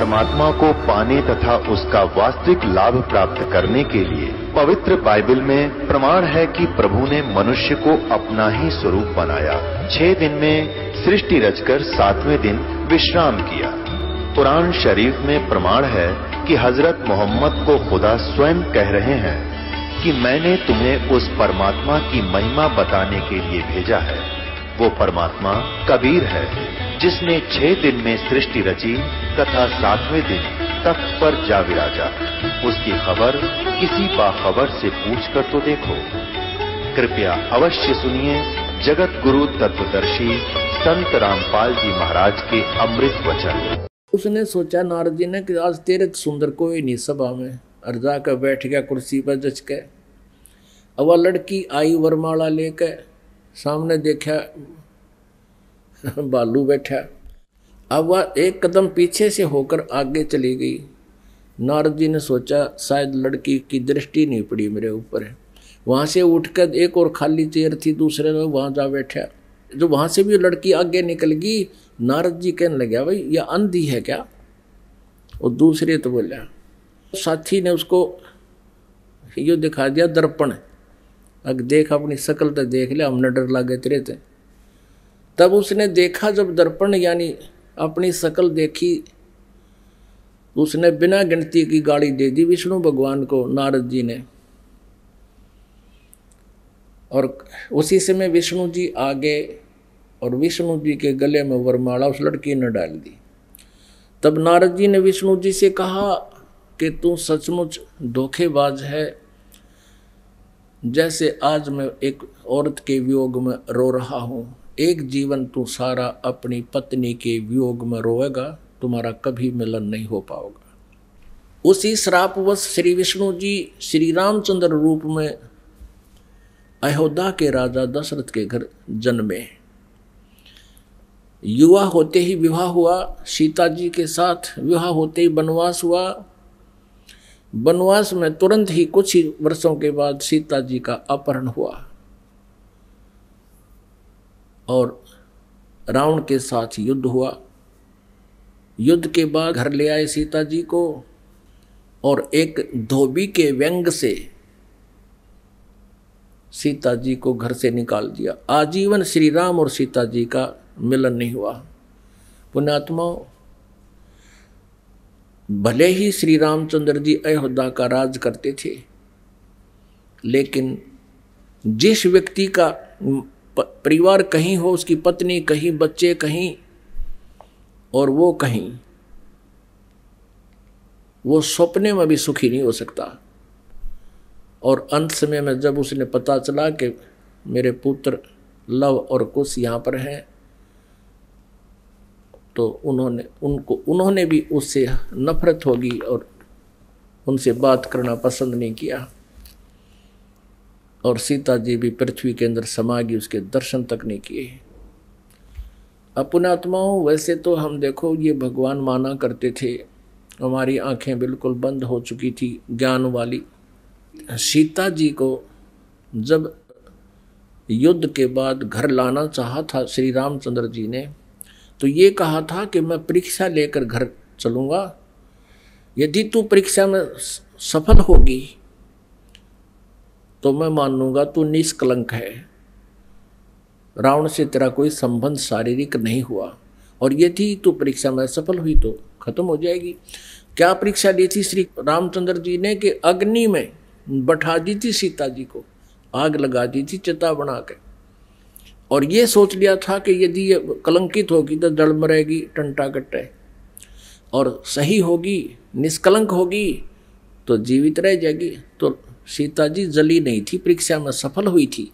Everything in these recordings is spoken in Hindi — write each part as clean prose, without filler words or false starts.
परमात्मा को पाने तथा उसका वास्तविक लाभ प्राप्त करने के लिए पवित्र बाइबल में प्रमाण है कि प्रभु ने मनुष्य को अपना ही स्वरूप बनाया। 6 दिन में सृष्टि रचकर 7वें दिन विश्राम किया। कुरान शरीफ में प्रमाण है कि हजरत मोहम्मद को खुदा स्वयं कह रहे हैं कि मैंने तुम्हें उस परमात्मा की महिमा बताने के लिए भेजा है। वो परमात्मा कबीर है जिसने 6 दिन में सृष्टि रची तथा 7वें दिन तख्त पर जा विराजा। उसकी खबर किसी बाखबर से पूछकर तो देखो। कृपया अवश्य सुनिए जगत गुरु तत्वदर्शी संत रामपाल जी महाराज के अमृत वचन। उसने सोचा नारद जी ने कि आज तेरे सुंदर कोई नहीं सभा में, और जाकर बैठ गया कुर्सी पर जच के। अब वह लड़की आई वरमाला लेकर, सामने देखा बालू बैठा। अब वह एक कदम पीछे से होकर आगे चली गई। नारद जी ने सोचा शायद लड़की की दृष्टि नहीं पड़ी मेरे ऊपर है। वहाँ से उठकर एक और खाली चेयर थी दूसरे लोग वहाँ जा बैठा। जो वहाँ से भी लड़की आगे निकल गई। नारद जी कहने लगे भाई यह अंधी है क्या? और दूसरे तो बोला, साथी ने उसको यो दिखा दिया दर्पण, अब देख अपनी शक्ल तो देख ले, हमने डर लगे तेरे थे। तब उसने देखा जब दर्पण यानी अपनी शक्ल देखी, उसने बिना गिनती की गाली दे दी विष्णु भगवान को नारद जी ने। और उसी समय विष्णु जी आगे और विष्णु जी के गले में वरमाला उस लड़की ने डाल दी। तब नारद जी ने विष्णु जी से कहा कि तू सचमुच धोखेबाज है। जैसे आज मैं एक औरत के वियोग में रो रहा हूँ, एक जीवन तू सारा अपनी पत्नी के वियोग में रोएगा, तुम्हारा कभी मिलन नहीं हो पाएगा। उसी श्रापवश श्री विष्णु जी श्री रामचंद्र रूप में अयोध्या के राजा दशरथ के घर जन्मे। युवा होते ही विवाह हुआ, सीता जी के साथ विवाह होते ही वनवास हुआ। वनवास में तुरंत ही कुछ ही वर्षों के बाद सीता जी का अपहरण हुआ और रावण के साथ युद्ध हुआ। युद्ध के बाद घर ले आए सीता जी को और एक धोबी के व्यंग से सीता जी को घर से निकाल दिया। आजीवन श्री राम और सीता जी का मिलन नहीं हुआ। पुण्यात्माओं, भले ही श्री रामचंद्र जी अयोध्या का राज करते थे, लेकिन जिस व्यक्ति का परिवार कहीं हो, उसकी पत्नी कहीं, बच्चे कहीं और वो कहीं, वो सपने में भी सुखी नहीं हो सकता। और अंत समय में जब उसने पता चला कि मेरे पुत्र लव और कुश यहाँ पर हैं, तो उन्होंने भी उससे नफरत होगी और उनसे बात करना पसंद नहीं किया। और सीता जी भी पृथ्वी के अंदर समा गई, उसके दर्शन तक नहीं किए। पुण्यात्माओं, वैसे तो हम देखो ये भगवान माना करते थे, हमारी आंखें बिल्कुल बंद हो चुकी थी ज्ञान वाली। सीता जी को जब युद्ध के बाद घर लाना चाहा था श्री रामचंद्र जी ने, तो ये कहा था कि मैं परीक्षा लेकर घर चलूँगा, यदि तू परीक्षा में सफल होगी तो मैं मान लूँगा तू निष्कलंक है, रावण से तेरा कोई संबंध शारीरिक नहीं हुआ, और यदि तू परीक्षा में सफल हुई तो खत्म हो जाएगी। क्या परीक्षा ली थी श्री रामचंद्र जी ने कि अग्नि में बैठा दी थी सीता जी को, आग लगा दी थी चिता बना के, और ये सोच लिया था कि यदि ये कलंकित होगी तो जड़ मरेगी टंटा कट्टे, और सही होगी निष्कलंक होगी तो जीवित रह जाएगी। तो सीता जी जली नहीं थी, परीक्षा में सफल हुई थी।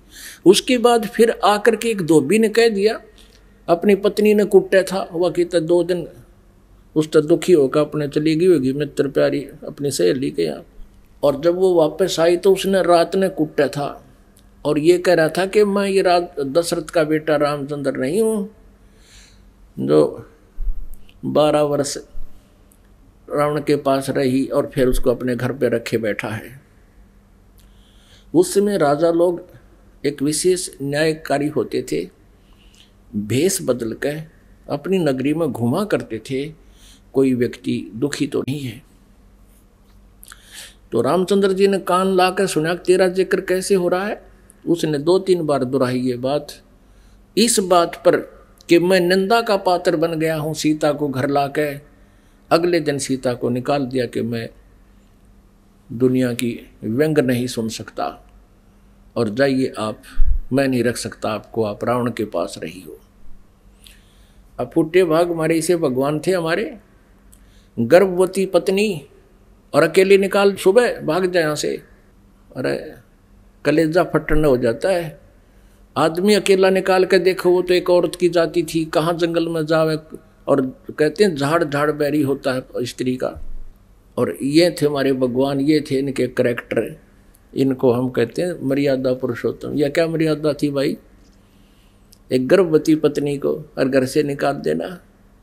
उसके बाद फिर आकर के एक धोबी ने कह दिया, अपनी पत्नी ने कुटा था, वह कहता 2 दिन उस तक दुखी होकर अपने चली गई होगी मित्र प्यारी अपनी सहेली के यहाँ, और जब वो वापस आई तो उसने रात ने कुटा था और ये कह रहा था कि मैं ये दशरथ का बेटा रामचंद्र नहीं हूँ जो 12 वर्ष रावण के पास रही और फिर उसको अपने घर पे रखे बैठा है। उस समय राजा लोग एक विशेष न्यायकारी होते थे, भेष बदल कर अपनी नगरी में घुमा करते थे। कोई व्यक्ति दुखी तो नहीं है। तो रामचंद्र जी ने कान लाकर सुना तेरा जिक्र कैसे हो रहा है। उसने 2-3 बार दोहराई ये बात, इस बात पर कि मैं निंदा का पात्र बन गया हूं सीता को घर लाके। अगले दिन सीता को निकाल दिया कि मैं दुनिया की व्यंग नहीं सुन सकता और जाइए आप, मैं नहीं रख सकता आपको, आप रावण के पास रही हो। अब फुटे भाग हमारे इसे भगवान थे हमारे, गर्भवती पत्नी और अकेले निकाल सुबह भाग जाए यहाँ से। अरे कलेजा फटन हो जाता है। आदमी अकेला निकाल के देखो, वो तो एक औरत की जाति थी, कहाँ जंगल में जावे। और कहते हैं झाड़ झाड़ बैरी होता है स्त्री का। और ये थे हमारे भगवान, ये थे इनके करैक्टर। इनको हम कहते हैं मर्यादा पुरुषोत्तम। यह क्या मर्यादा थी भाई, एक गर्भवती पत्नी को और घर से निकाल देना,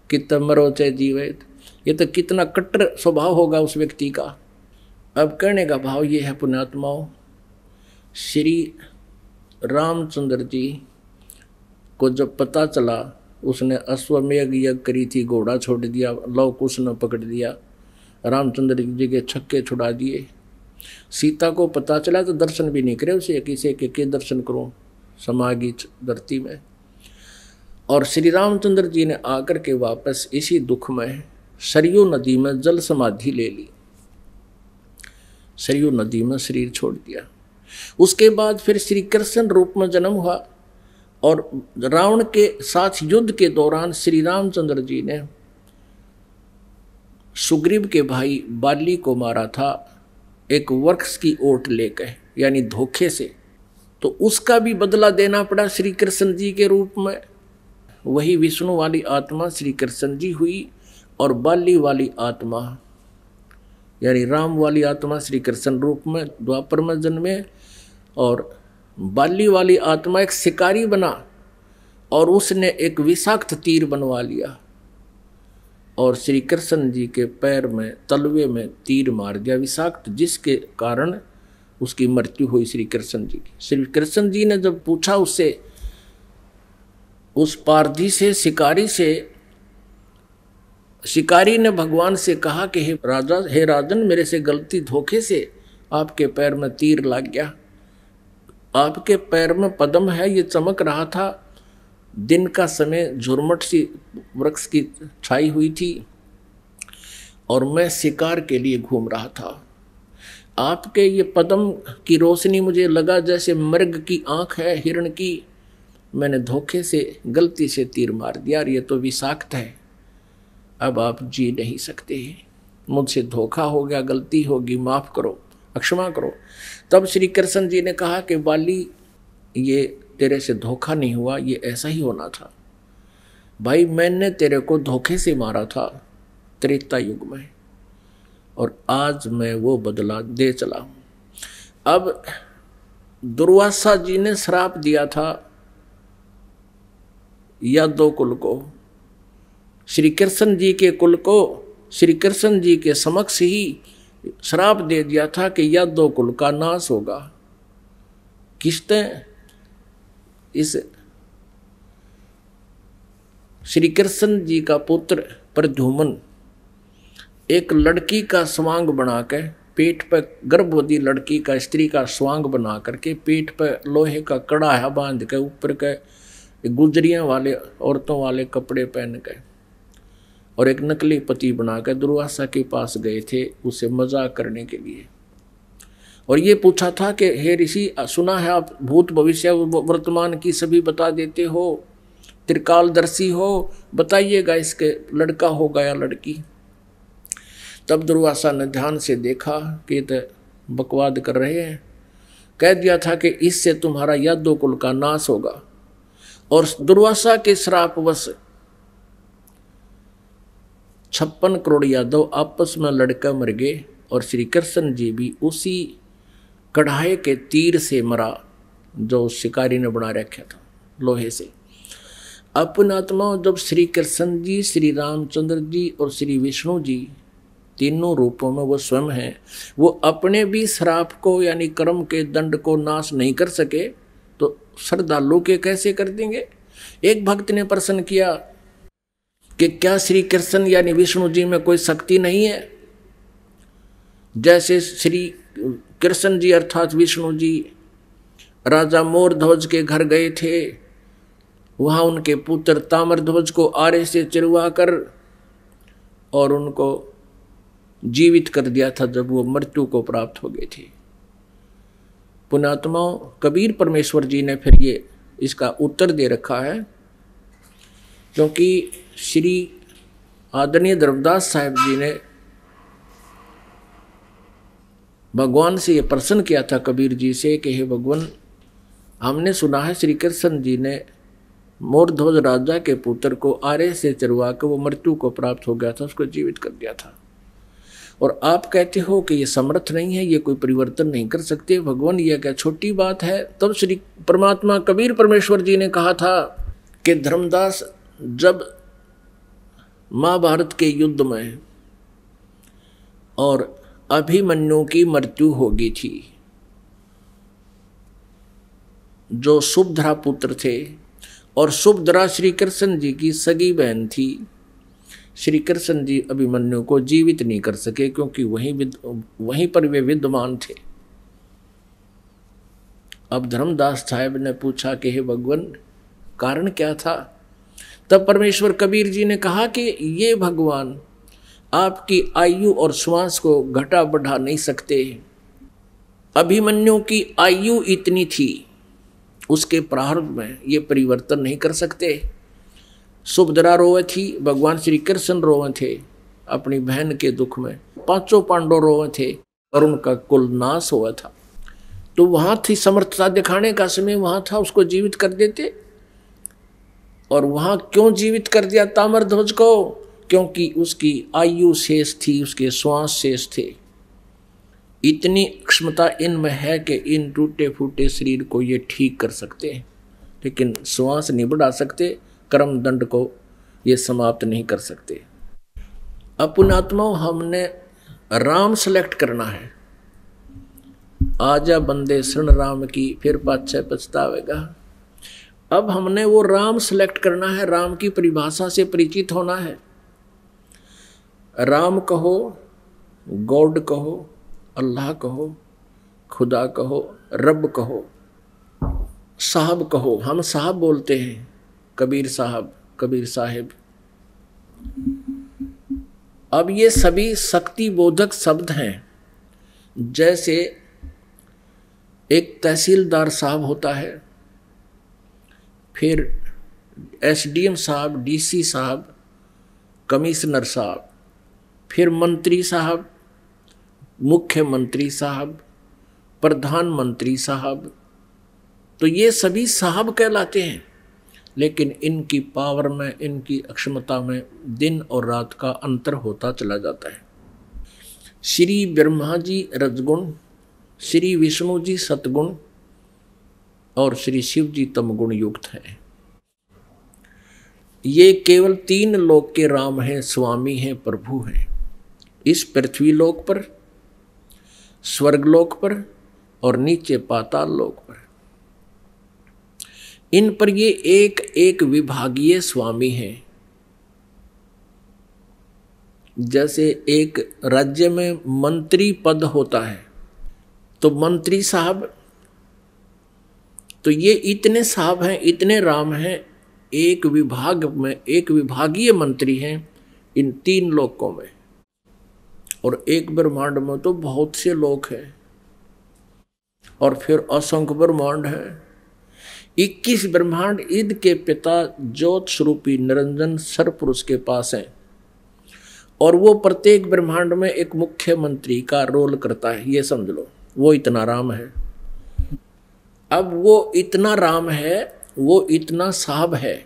कितना मरो चाहे जीवे। ये तो कितना कट्टर स्वभाव होगा उस व्यक्ति का। अब कहने का भाव ये है पुण्यात्माओं, श्री रामचंद्र जी को जब पता चला, उसने अश्वमेघ यज्ञ करी थी, घोड़ा छोड़ दिया, लव कुश ने पकड़ दिया, रामचंद्र जी के छक्के छुड़ा दिए। सीता को पता चला तो दर्शन भी नहीं करे उसे, किसे के दर्शन करूं समागी धरती में। और श्री रामचंद्र जी ने आकर के वापस इसी दुख में सरयू नदी में जल समाधि ले ली, सरयू नदी में शरीर छोड़ दिया। उसके बाद फिर श्री कृष्ण रूप में जन्म हुआ और रावण के साथ युद्ध के दौरान श्री रामचंद्र जी ने सुग्रीव के भाई बाली को मारा था एक वृक्ष की ओट लेकर, यानी धोखे से। तो उसका भी बदला देना पड़ा श्री कृष्ण जी के रूप में। वही विष्णु वाली आत्मा श्री कृष्ण जी हुई और बाली वाली आत्मा यानी राम वाली आत्मा श्री कृष्ण रूप में द्वापर में जन्मे। और बाली वाली आत्मा एक शिकारी बना और उसने एक विषाक्त तीर बनवा लिया और श्री कृष्ण जी के पैर में तलवे में तीर मार दिया विषाक्त, जिसके कारण उसकी मृत्यु हुई श्री कृष्ण जी की। श्री कृष्ण जी ने जब पूछा उससे, उस पारधी से, शिकारी से, शिकारी ने भगवान से कहा कि हे राजा, हे राजन, मेरे से गलती धोखे से आपके पैर में तीर लग गया। आपके पैर में पद्म है, ये चमक रहा था। दिन का समय, झुरमट सी वृक्ष की छाई हुई थी और मैं शिकार के लिए घूम रहा था। आपके ये पद्म की रोशनी मुझे लगा जैसे मृग की आंख है, हिरण की। मैंने धोखे से, गलती से तीर मार दिया और ये तो विषाक्त है। अब आप जी नहीं सकते, मुझसे धोखा हो गया, गलती होगी, माफ करो, क्षमा करो। तब श्री कृष्ण जी ने कहा कि बाली, ये तेरे से धोखा नहीं हुआ, ये ऐसा ही होना था। भाई मैंने तेरे को धोखे से मारा था त्रेता युग में और आज मैं वो बदला दे चला हूं। अब दुर्वासा जी ने श्राप दिया था यादव कुल को, श्री कृष्ण जी के कुल को श्री कृष्ण जी के समक्ष ही श्राप दे दिया था कि यादव कुल का नाश होगा। किसने? इस श्री कृष्ण जी का पुत्र प्रद्युम्न एक लड़की का स्वांग बनाकर पेट पर, गर्भवती लड़की का, स्त्री का स्वांग बना करके पेट पर लोहे का कड़ा बांध के ऊपर के गुजरियां वाले, औरतों वाले कपड़े पहन के और एक नकली पति बनाकर दुर्वासा के पास गए थे उसे मजाक करने के लिए। और ये पूछा था कि हे ऋषि, सुना है आप भूत भविष्य वर्तमान की सभी बता देते हो, त्रिकालदर्शी हो, बताइएगा इसके लड़का होगा या लड़की। तब दुर्वासा ने ध्यान से देखा कि तो बकवाद कर रहे हैं। कह दिया था कि इससे तुम्हारा यादव कुल का नाश होगा। और दुर्वासा के श्रापवश 56 करोड़ यादव आपस में लड़कर मर गए और श्री कृष्ण जी भी उसी कढ़ाई के तीर से मरा जो शिकारी ने बना रखा था लोहे से। अपने आत्मा जब श्री कृष्ण जी, श्री रामचंद्र जी और श्री विष्णु जी तीनों रूपों में वो स्वयं हैं, वो अपने भी श्राप को यानी कर्म के दंड को नाश नहीं कर सके तो श्रद्धालु के कैसे कर देंगे। एक भक्त ने प्रश्न किया कि क्या श्री कृष्ण यानी विष्णु जी में कोई शक्ति नहीं है? जैसे श्री कृष्ण जी अर्थात विष्णु जी राजा मोरध्वज के घर गए थे, वहां उनके पुत्र ताम्रध्वज को आरे से चिरवा कर और उनको जीवित कर दिया था जब वो मृत्यु को प्राप्त हो गए थे। पुण्यात्माओं, कबीर परमेश्वर जी ने फिर ये इसका उत्तर दे रखा है, क्योंकि श्री आदरणीय धर्मदास साहिब जी ने भगवान से ये प्रश्न किया था कबीर जी से कि हे भगवान, हमने सुना है श्री कृष्ण जी ने मोरध्वज राजा के पुत्र को आरे से चरवा कर वो मृत्यु को प्राप्त हो गया था, उसको जीवित कर दिया था, और आप कहते हो कि ये समर्थ नहीं है, ये कोई परिवर्तन नहीं कर सकते। भगवान, ये क्या छोटी बात है? तब श्री परमात्मा कबीर परमेश्वर जी ने कहा था कि धर्मदास, जब महाभारत के युद्ध में और अभिमन्यु की मृत्यु हो गई थी, जो सुभद्रा पुत्र थे, और सुभद्रा श्री कृष्ण जी की सगी बहन थी, श्री कृष्ण जी अभिमन्यु को जीवित नहीं कर सके क्योंकि वहीं पर वे विद्यमान थे। अब धर्मदास साहब ने पूछा कि हे भगवान, कारण क्या था? तब परमेश्वर कबीर जी ने कहा कि ये भगवान आपकी आयु और श्वास को घटा बढ़ा नहीं सकते। अभिमन्यु की आयु इतनी थी, उसके प्रारंभ में ये परिवर्तन नहीं कर सकते। सुभद्रा रोवे थी, भगवान श्री कृष्ण रोवे थे अपनी बहन के दुख में, पांचों पांडव रोवे थे और उनका कुल नाश हुआ था। तो वहां थी समर्थता दिखाने का समय, वहां था, उसको जीवित कर देते। और वहां क्यों जीवित कर दिया ताम्रध्वज को? क्योंकि उसकी आयु शेष थी, उसके श्वास शेष थे। इतनी क्षमता इनमें है कि इन टूटे फूटे शरीर को ये ठीक कर सकते हैं, लेकिन श्वास नहीं बढ़ा सकते, कर्म दंड को ये समाप्त नहीं कर सकते। पुण्यात्माओं, हमने राम सेलेक्ट करना है। आजा बंदे शरण राम की, फिर पाछे पछतावेगा। अब हमने वो राम सेलेक्ट करना है, राम की परिभाषा से परिचित होना है। राम कहो, गॉड कहो, अल्लाह कहो, खुदा कहो, रब कहो, साहब कहो। हम साहब बोलते हैं, कबीर साहब, कबीर साहिब। अब ये सभी शक्ति बोधक शब्द हैं। जैसे एक तहसीलदार साहब होता है, फिर एसडीएम साहब, डीसी साहब, कमिश्नर साहब, फिर मंत्री साहब, मुख्यमंत्री साहब, प्रधानमंत्री साहब। तो ये सभी साहब कहलाते हैं, लेकिन इनकी पावर में, इनकी अक्षमता में दिन और रात का अंतर होता चला जाता है। श्री ब्रह्मा जी रजगुण, श्री विष्णु जी सतगुण और श्री शिव जी तमगुण युक्त हैं। ये केवल 3 लोक के राम हैं, स्वामी हैं, प्रभु हैं। इस पृथ्वी लोक पर, स्वर्गलोक पर और नीचे पाताल लोक पर, इन पर ये एक एक विभागीय स्वामी हैं। जैसे एक राज्य में मंत्री पद होता है, तो मंत्री साहब, तो ये इतने साहब हैं, इतने राम हैं, एक विभाग में एक विभागीय मंत्री हैं इन 3 लोकों में। और एक ब्रह्मांड में तो बहुत से लोक हैं, और फिर असंख्य ब्रह्मांड है। 21 ब्रह्मांड ईद के पिता ज्योत स्वरूपी निरंजन सरपुरुष के पास हैं, और वो प्रत्येक ब्रह्मांड में एक मुख्यमंत्री का रोल करता है। ये समझ लो, वो इतना राम है। अब वो इतना राम है, वो इतना साहब है,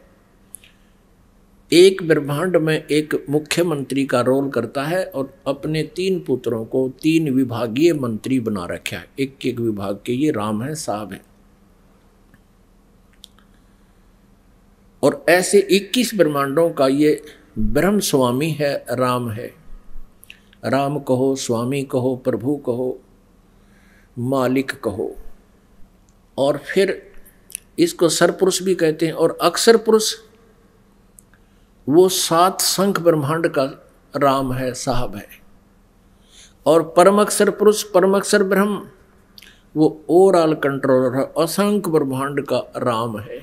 एक ब्रह्मांड में एक मुख्यमंत्री का रोल करता है और अपने 3 पुत्रों को 3 विभागीय मंत्री बना रखा है, एक एक विभाग के। ये राम है, साहब है। और ऐसे 21 ब्रह्मांडों का ये ब्रह्म स्वामी है, राम है। राम कहो, स्वामी कहो, प्रभु कहो, मालिक कहो। और फिर इसको सरपुरुष भी कहते हैं। और अक्षर पुरुष वो 7 शंख ब्रह्मांड का राम है, साहब है। और परम अक्षर पुरुष, परम अक्षर ब्रह्म, वो ओवरऑल कंट्रोलर है, असंख्य ब्रह्मांड का राम है।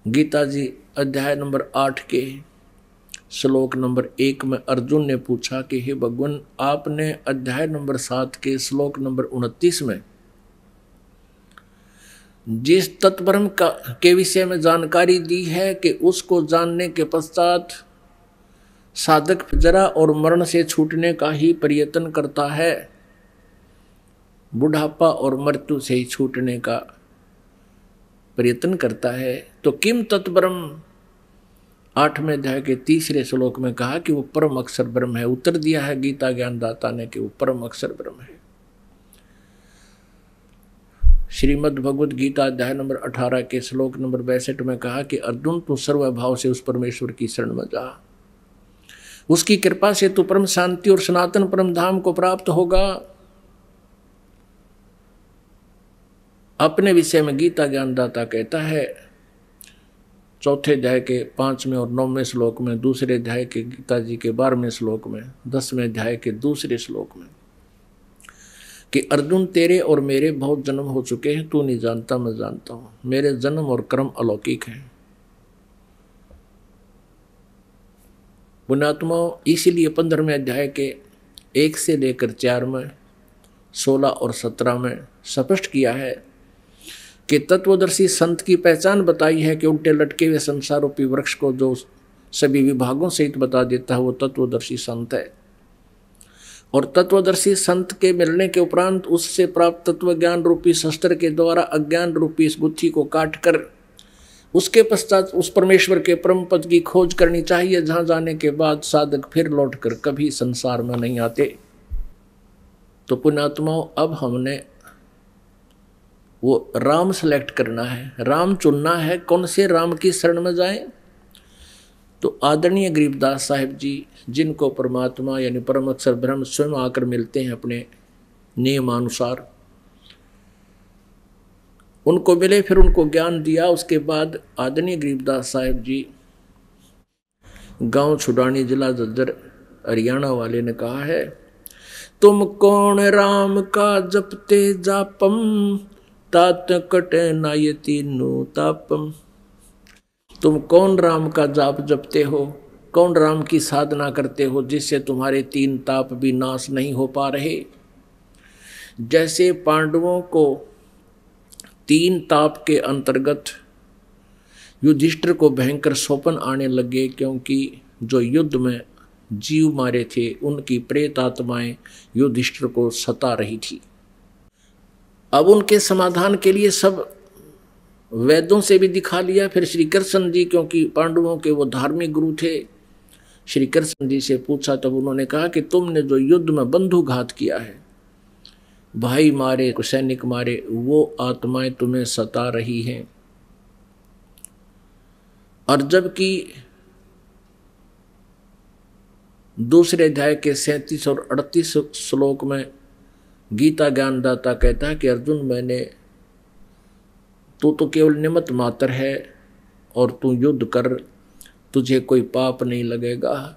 गीता जी अध्याय नंबर 8 के श्लोक नंबर 1 में अर्जुन ने पूछा कि हे भगवान, आपने अध्याय नंबर 7 के श्लोक नंबर 29 में जिस तत्ब्रह्म के विषय में जानकारी दी है कि उसको जानने के पश्चात साधक जरा और मरण से छूटने का ही प्रयत्न करता है, बुढ़ापा और मृत्यु से ही छूटने का प्रयत्न करता है, तो किम तत्ब्रह्म 8वें अध्याय के 3रे श्लोक में कहा कि वो परम अक्षर ब्रह्म है। उत्तर दिया है गीता ज्ञानदाता ने कि वो परम अक्षर ब्रह्म है। श्रीमद् भगवद गीता अध्याय नंबर 18 के श्लोक नंबर 62 में कहा कि अर्जुन, तू सर्वभाव से उस परमेश्वर की शरण में जा, उसकी कृपा से तू परम शांति और सनातन परम धाम को प्राप्त होगा। अपने विषय में गीता ज्ञानदाता कहता है 4थे अध्याय के 5वें और 9वें श्लोक में, 2रे अध्याय के गीता जी के 12वें श्लोक में, 10वें अध्याय के 2रे श्लोक में कि अर्जुन, तेरे और मेरे बहुत जन्म हो चुके हैं, तू नहीं जानता, मैं जानता हूं। मेरे जन्म और कर्म अलौकिक हैं। पुण्यात्माओं, इसीलिए 15वें अध्याय के 1 से लेकर 4 में, 16 और 17 में स्पष्ट किया है कि तत्वदर्शी संत की पहचान बताई है कि उल्टे लटके हुए संसार रूपी वृक्ष को जो सभी विभागों सहित बता देता है, वो तत्वदर्शी संत है। और तत्वदर्शी संत के मिलने के उपरांत उससे प्राप्त तत्व ज्ञान रूपी शस्त्र के द्वारा अज्ञान रूपी इस गुत्थी को काटकर उसके पश्चात उस परमेश्वर के परम पद की खोज करनी चाहिए, जहां जाने के बाद साधक फिर लौटकर कभी संसार में नहीं आते। तो पुण्यात्माओं, अब हमने वो राम सेलेक्ट करना है, राम चुनना है, कौन से राम की शरण में जाएं। तो आदरणीय गरीबदास साहिब जी, जिनको परमात्मा यानी परम अक्षर ब्रह्म स्वयं आकर मिलते हैं अपने नियमानुसार, उनको मिले, फिर उनको ज्ञान दिया। उसके बाद आदरणीय गरीबदास साहिब जी गांव छुडानी, जिला झज्जर, हरियाणा वाले ने कहा है, तुम कौन राम का जपते जापम, तात कटे नायति नु तापम। तुम कौन राम का जाप जपते हो, कौन राम की साधना करते हो, जिससे तुम्हारे 3 ताप भी नाश नहीं हो पा रहे। जैसे पांडवों को 3 ताप के अंतर्गत युधिष्ठिर को भयंकर स्वप्न आने लगे, क्योंकि जो युद्ध में जीव मारे थे उनकी प्रेत आत्माएं युधिष्ठिर को सता रही थी। अब उनके समाधान के लिए सब वेदों से भी दिखा लिया। फिर श्री कृष्ण जी, क्योंकि पांडवों के वो धार्मिक गुरु थे, श्री कृष्ण जी से पूछा, तब उन्होंने कहा कि तुमने जो युद्ध में बंधुघात किया है, भाई मारे, सैनिक मारे, वो आत्माएं तुम्हें सता रही हैं। और जबकि 2रे अध्याय के 37 और 38 श्लोक में गीता ज्ञानदाता कहता है कि अर्जुन, तू तो केवल निमित्त मात्र है और तू युद्ध कर, तुझे कोई पाप नहीं लगेगा।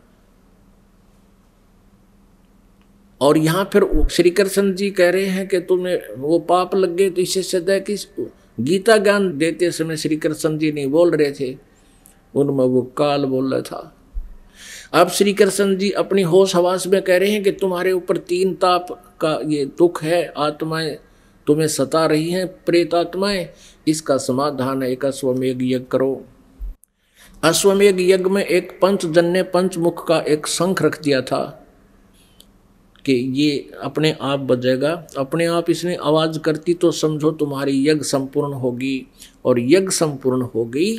और यहां फिर श्री कृष्ण जी कह रहे हैं कि तुम्हें वो पाप लग गए। तो इससे सिद्ध है कि गीता ज्ञान देते समय श्री कृष्ण जी नहीं बोल रहे थे, उनमें वो काल बोल रहा था। अब श्री कृष्ण जी अपनी होश हवास में कह रहे हैं कि तुम्हारे ऊपर 3 ताप का ये दुख है, आत्माएं तुम्हें सता रही हैं, प्रेत आत्माएं। इसका समाधान है, एक अश्वमेघ यज्ञ करो। अश्वमेघ यज्ञ में एक पंचजन्य पंचमुख का एक शंख रख दिया था कि ये अपने आप बजेगा। अपने आप इसने आवाज करती तो समझो तुम्हारी यज्ञ संपूर्ण होगी, और यज्ञ संपूर्ण हो गई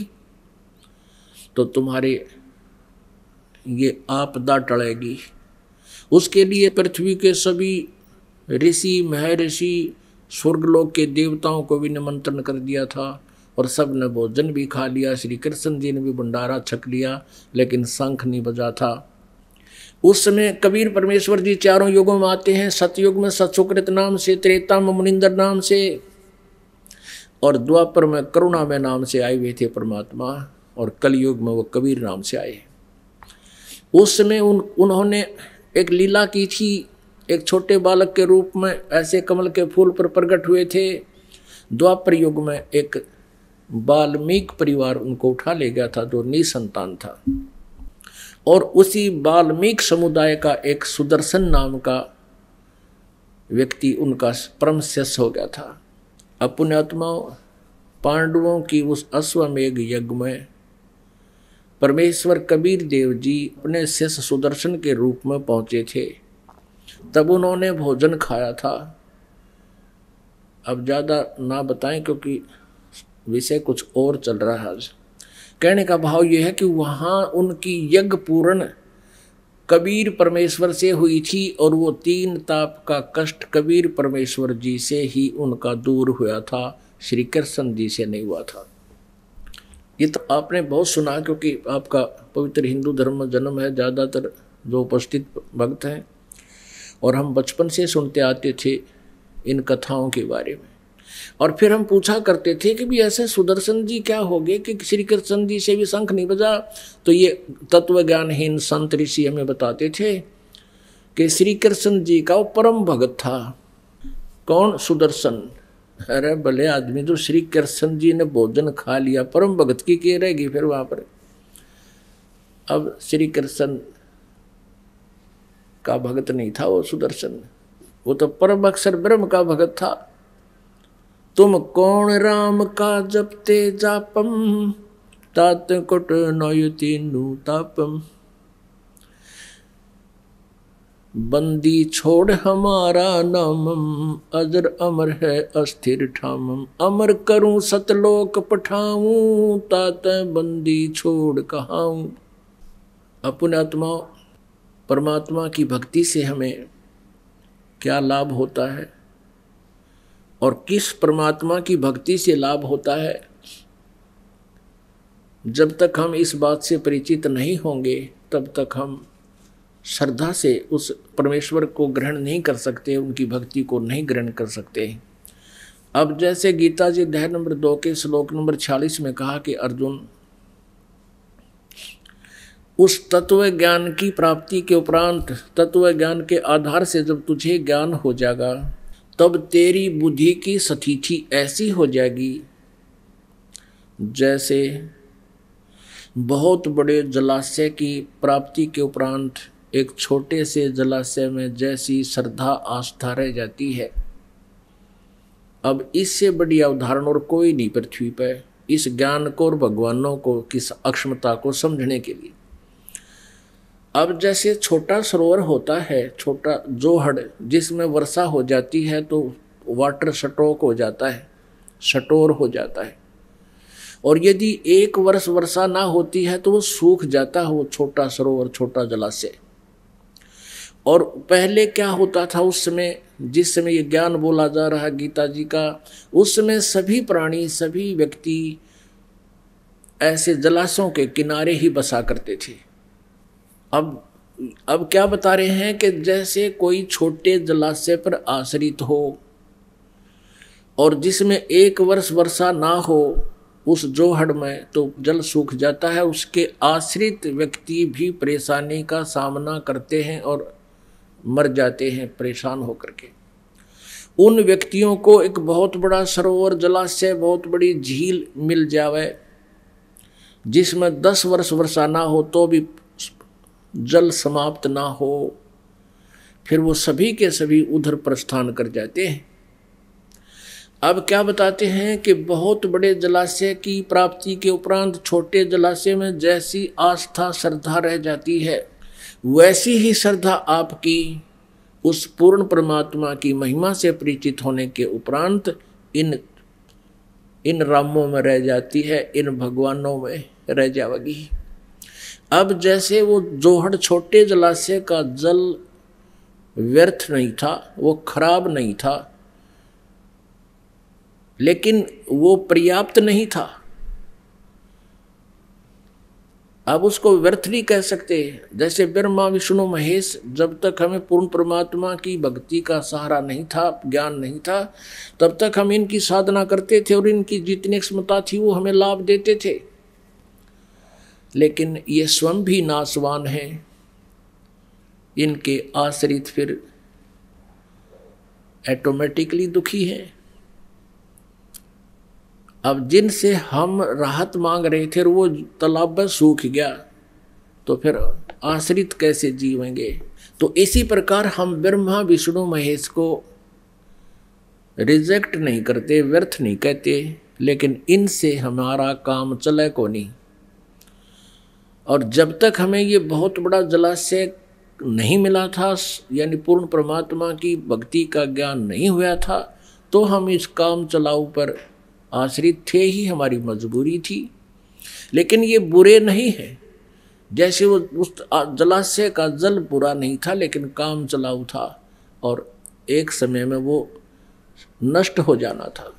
तो तुम्हारे ये आपदा टलेगी। उसके लिए पृथ्वी के सभी ऋषि, महर्षि, स्वर्गलोक के देवताओं को भी निमंत्रण कर दिया था, और सब ने भोजन भी खा लिया। श्री कृष्ण जी ने भी भंडारा छक लिया, लेकिन शंख नहीं बजा था। उस समय कबीर परमेश्वर जी 4 युगों में आते हैं। सतयुग में सतसुकृत नाम से, त्रेता में मुनिंदर नाम से, और द्वापर में करुणा में नाम से आए हुए थे परमात्मा। और कलयुग में वो कबीर नाम से आए। उस समय उन्होंने एक लीला की थी, एक छोटे बालक के रूप में ऐसे कमल के फूल पर प्रकट हुए थे। द्वापर युग में एक वाल्मीकि परिवार उनको उठा ले गया था जो निसंतान था, और उसी वाल्मीकि समुदाय का एक सुदर्शन नाम का व्यक्ति उनका परम शिष्य हो गया था। अब पुण्यात्माओं, पांडवों की उस अश्वमेघ यज्ञ में परमेश्वर कबीर देव जी अपने शिष्य सुदर्शन के रूप में पहुंचे थे, तब उन्होंने भोजन खाया था। अब ज़्यादा ना बताएं क्योंकि विषय कुछ और चल रहा है। आज कहने का भाव यह है कि वहाँ उनकी यज्ञ पूर्ण कबीर परमेश्वर से हुई थी, और वो 3 ताप का कष्ट कबीर परमेश्वर जी से ही उनका दूर हुआ था, श्री कृष्ण जी से नहीं हुआ था। ये तो आपने बहुत सुना क्योंकि आपका पवित्र हिंदू धर्म में जन्म है, ज़्यादातर जो उपस्थित भक्त हैं, और हम बचपन से सुनते आते थे इन कथाओं के बारे में। और फिर हम पूछा करते थे कि भी ऐसे सुदर्शन जी क्या हो गए कि श्री कृष्ण जी से भी शंख नहीं बजा। तो ये तत्व ज्ञानहीन संत ऋषि हमें बताते थे कि श्री कृष्ण जी का वो परम भगत था। कौन? सुदर्शन। अरे भले आदमी, जो श्री कृष्ण जी ने भोजन खा लिया, परम भगत की रहेगी फिर वहां पर। अब श्री कृष्ण का भगत नहीं था वो सुदर्शन, वो तो परम अक्षर ब्रह्म का भगत था। तुम कौन राम का जपते जापम, तात कुट नयति नूतापम। बंदी छोड़ हमारा नामम, अजर अमर है अस्थिर ठामम। अमर करूं सतलोक पठाऊं, तात बंदी छोड़ कहाऊं। अपने आत्मा परमात्मा की भक्ति से हमें क्या लाभ होता है और किस परमात्मा की भक्ति से लाभ होता है, जब तक हम इस बात से परिचित नहीं होंगे तब तक हम श्रद्धा से उस परमेश्वर को ग्रहण नहीं कर सकते, उनकी भक्ति को नहीं ग्रहण कर सकते। अब जैसे गीता जी अध्याय नंबर 2 के श्लोक नंबर 46 में कहा कि अर्जुन, उस तत्व ज्ञान की प्राप्ति के उपरांत, तत्व ज्ञान के आधार से जब तुझे ज्ञान हो जाएगा, तब तेरी बुद्धि की स्थिति ऐसी हो जाएगी जैसे बहुत बड़े जलाशय की प्राप्ति के उपरांत एक छोटे से जलाशय में जैसी श्रद्धा आस्था रह जाती है। अब इससे बड़ी उदाहरण और कोई नहीं पृथ्वी पर इस ज्ञान को और भगवानों को किस अक्षमता को समझने के लिए। अब जैसे छोटा सरोवर होता है, छोटा जोहड़, जिसमें वर्षा हो जाती है तो वाटर स्टॉक हो जाता है, स्टोर हो जाता है, और यदि एक वर्ष वर्षा ना होती है तो वो सूख जाता है वो छोटा सरोवर, छोटा जलाशय। और पहले क्या होता था उस समय, जिस समय ये ज्ञान बोला जा रहा है गीता जी का, उस समय सभी प्राणी, सभी व्यक्ति ऐसे जलाशयों के किनारे ही बसा करते थे। अब क्या बता रहे हैं कि जैसे कोई छोटे जलाशय पर आश्रित हो और जिसमें एक वर्ष वर्षा ना हो उस जोहड़ में, तो जल सूख जाता है। उसके आश्रित व्यक्ति भी परेशानी का सामना करते हैं और मर जाते हैं परेशान होकर के। उन व्यक्तियों को एक बहुत बड़ा सरोवर, जलाशय, बहुत बड़ी झील मिल जावे जिसमें 10 वर्ष वर्षा ना हो तो भी जल समाप्त ना हो, फिर वो सभी के सभी उधर प्रस्थान कर जाते हैं। अब क्या बताते हैं कि बहुत बड़े जलाशय की प्राप्ति के उपरांत छोटे जलाशय में जैसी आस्था श्रद्धा रह जाती है, वैसी ही श्रद्धा आपकी उस पूर्ण परमात्मा की महिमा से परिचित होने के उपरांत इन रामों में रह जाती है, इन भगवानों में रह जाएगी। अब जैसे वो जोहड़, छोटे जलाशय का जल व्यर्थ नहीं था, वो खराब नहीं था, लेकिन वो पर्याप्त नहीं था। अब उसको व्यर्थ नहीं कह सकते। जैसे ब्रह्मा विष्णु महेश, जब तक हमें पूर्ण परमात्मा की भक्ति का सहारा नहीं था, ज्ञान नहीं था, तब तक हम इनकी साधना करते थे और इनकी जितनी क्षमता थी वो हमें लाभ देते थे। लेकिन ये स्वयं भी नाशवान हैं, इनके आश्रित फिर ऑटोमेटिकली दुखी हैं। अब जिनसे हम राहत मांग रहे थे वो तालाब में सूख गया, तो फिर आश्रित कैसे जीवेंगे। तो इसी प्रकार हम ब्रह्मा विष्णु महेश को रिजेक्ट नहीं करते, व्यर्थ नहीं कहते, लेकिन इनसे हमारा काम चले को नहीं। और जब तक हमें ये बहुत बड़ा जलाशय नहीं मिला था, यानी पूर्ण परमात्मा की भक्ति का ज्ञान नहीं हुआ था, तो हम इस काम चलाऊ पर आश्रित थे ही, हमारी मजबूरी थी। लेकिन ये बुरे नहीं है, जैसे वो उस जलाशय का जल बुरा नहीं था, लेकिन काम चलाऊ था और एक समय में वो नष्ट हो जाना था।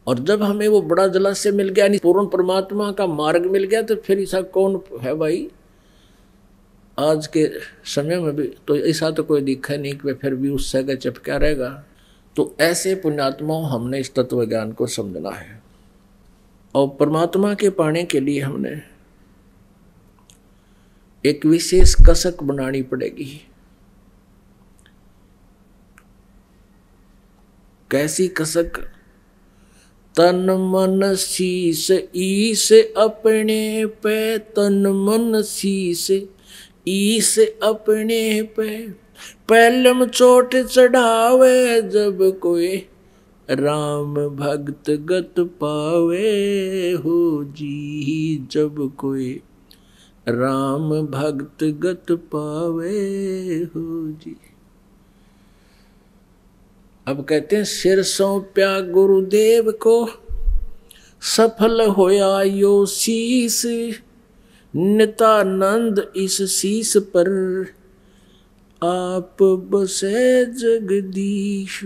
और जब हमें वो बड़ा जलाशय मिल गया, यानी पूर्ण परमात्मा का मार्ग मिल गया, तो फिर ऐसा कौन है भाई आज के समय में भी, तो ऐसा तो कोई दिखा नहीं कि फिर भी उस जगह चिपका रहेगा। तो ऐसे पुण्यात्माओं हमने इस तत्व ज्ञान को समझना है, और परमात्मा के पाने के लिए हमने एक विशेष कसक बनानी पड़ेगी। कैसी कसक? तन मन शीस ईस अपने पे, तन मन शीस ईस अपने पे, पहलम चोट चढ़ावे जब कोई राम भक्त गत पावे हो जी, जब कोई राम भक्त गत पावे हो जी। अब कहते हैं सिर सौंप्या गुरुदेव को, सफल होया यो शीस, नितानंद इस शीस पर आप बसे जगदीश।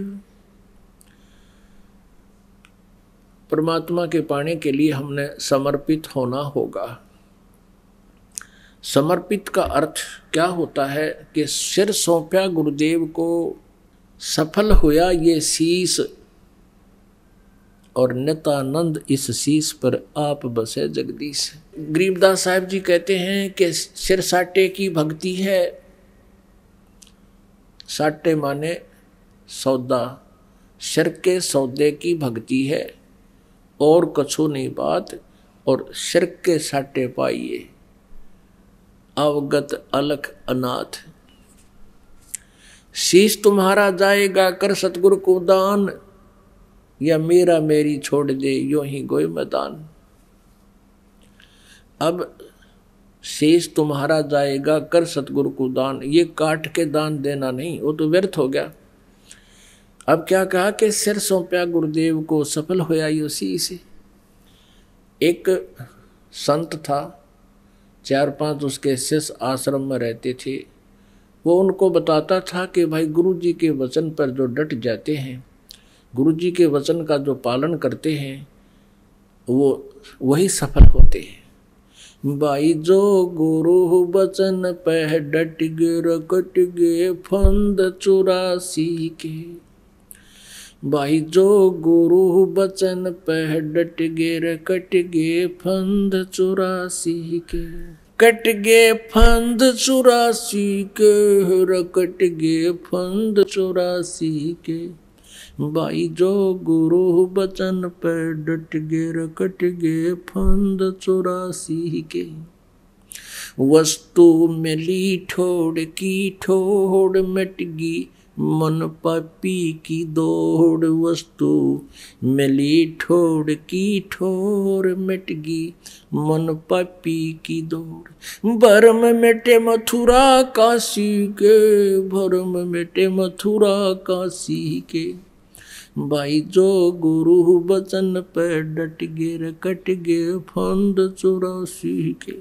परमात्मा के पाने के लिए हमने समर्पित होना होगा। समर्पित का अर्थ क्या होता है कि सिर सौंपया गुरुदेव को, सफल होया ये शीस, और नितानंद इस शीस पर आप बसे जगदीश। गरीबदास साहब जी कहते हैं कि सिर साटे की भक्ति है। साटे माने सौदा, सिर के सौदे की भक्ति है, और कछु नहीं बात, और सिर के साटे पाइए अवगत अलख अनाथ। शीश तुम्हारा जाएगा कर सतगुरु को दान, या मेरा मेरी छोड़ दे यूं ही गोय मैदान। अब शीश तुम्हारा जाएगा कर सतगुरु को दान, ये काट के दान देना नहीं, वो तो व्यर्थ हो गया। अब क्या कहा कि सिर सौंपया गुरुदेव को, सफल होया यो शीश। एक संत था, 4-5 उसके शिष्य आश्रम में रहते थे। वो उनको बताता था कि भाई गुरु जी के वचन पर जो डट जाते हैं, गुरु जी के वचन का जो पालन करते हैं, वो वही सफल होते हैं। भाई जो गुरु वचन पे डट गे, रकट गे फंद 84 के। भाई जो गुरु वचन पे डट गे, रकट गे फंद 84 के। कट गे फंद 84 के, रकट गे फंद 84 के। भाई जो गुरु वचन पे डट गे, रकट गे फंद 84 के। वस्तु मिली ठोड़ की ठोड़, मिट गई मन पापी की दौड़। वस्तु मिली ठोड़ की ठोर, मिट गई मन पापी की दौड़। भरम मिटे मथुरा काशी के, भरम मिटे मथुरा काशी के। भाई जो गुरु वचन पे डट गे, रकट गे फंद 84 के।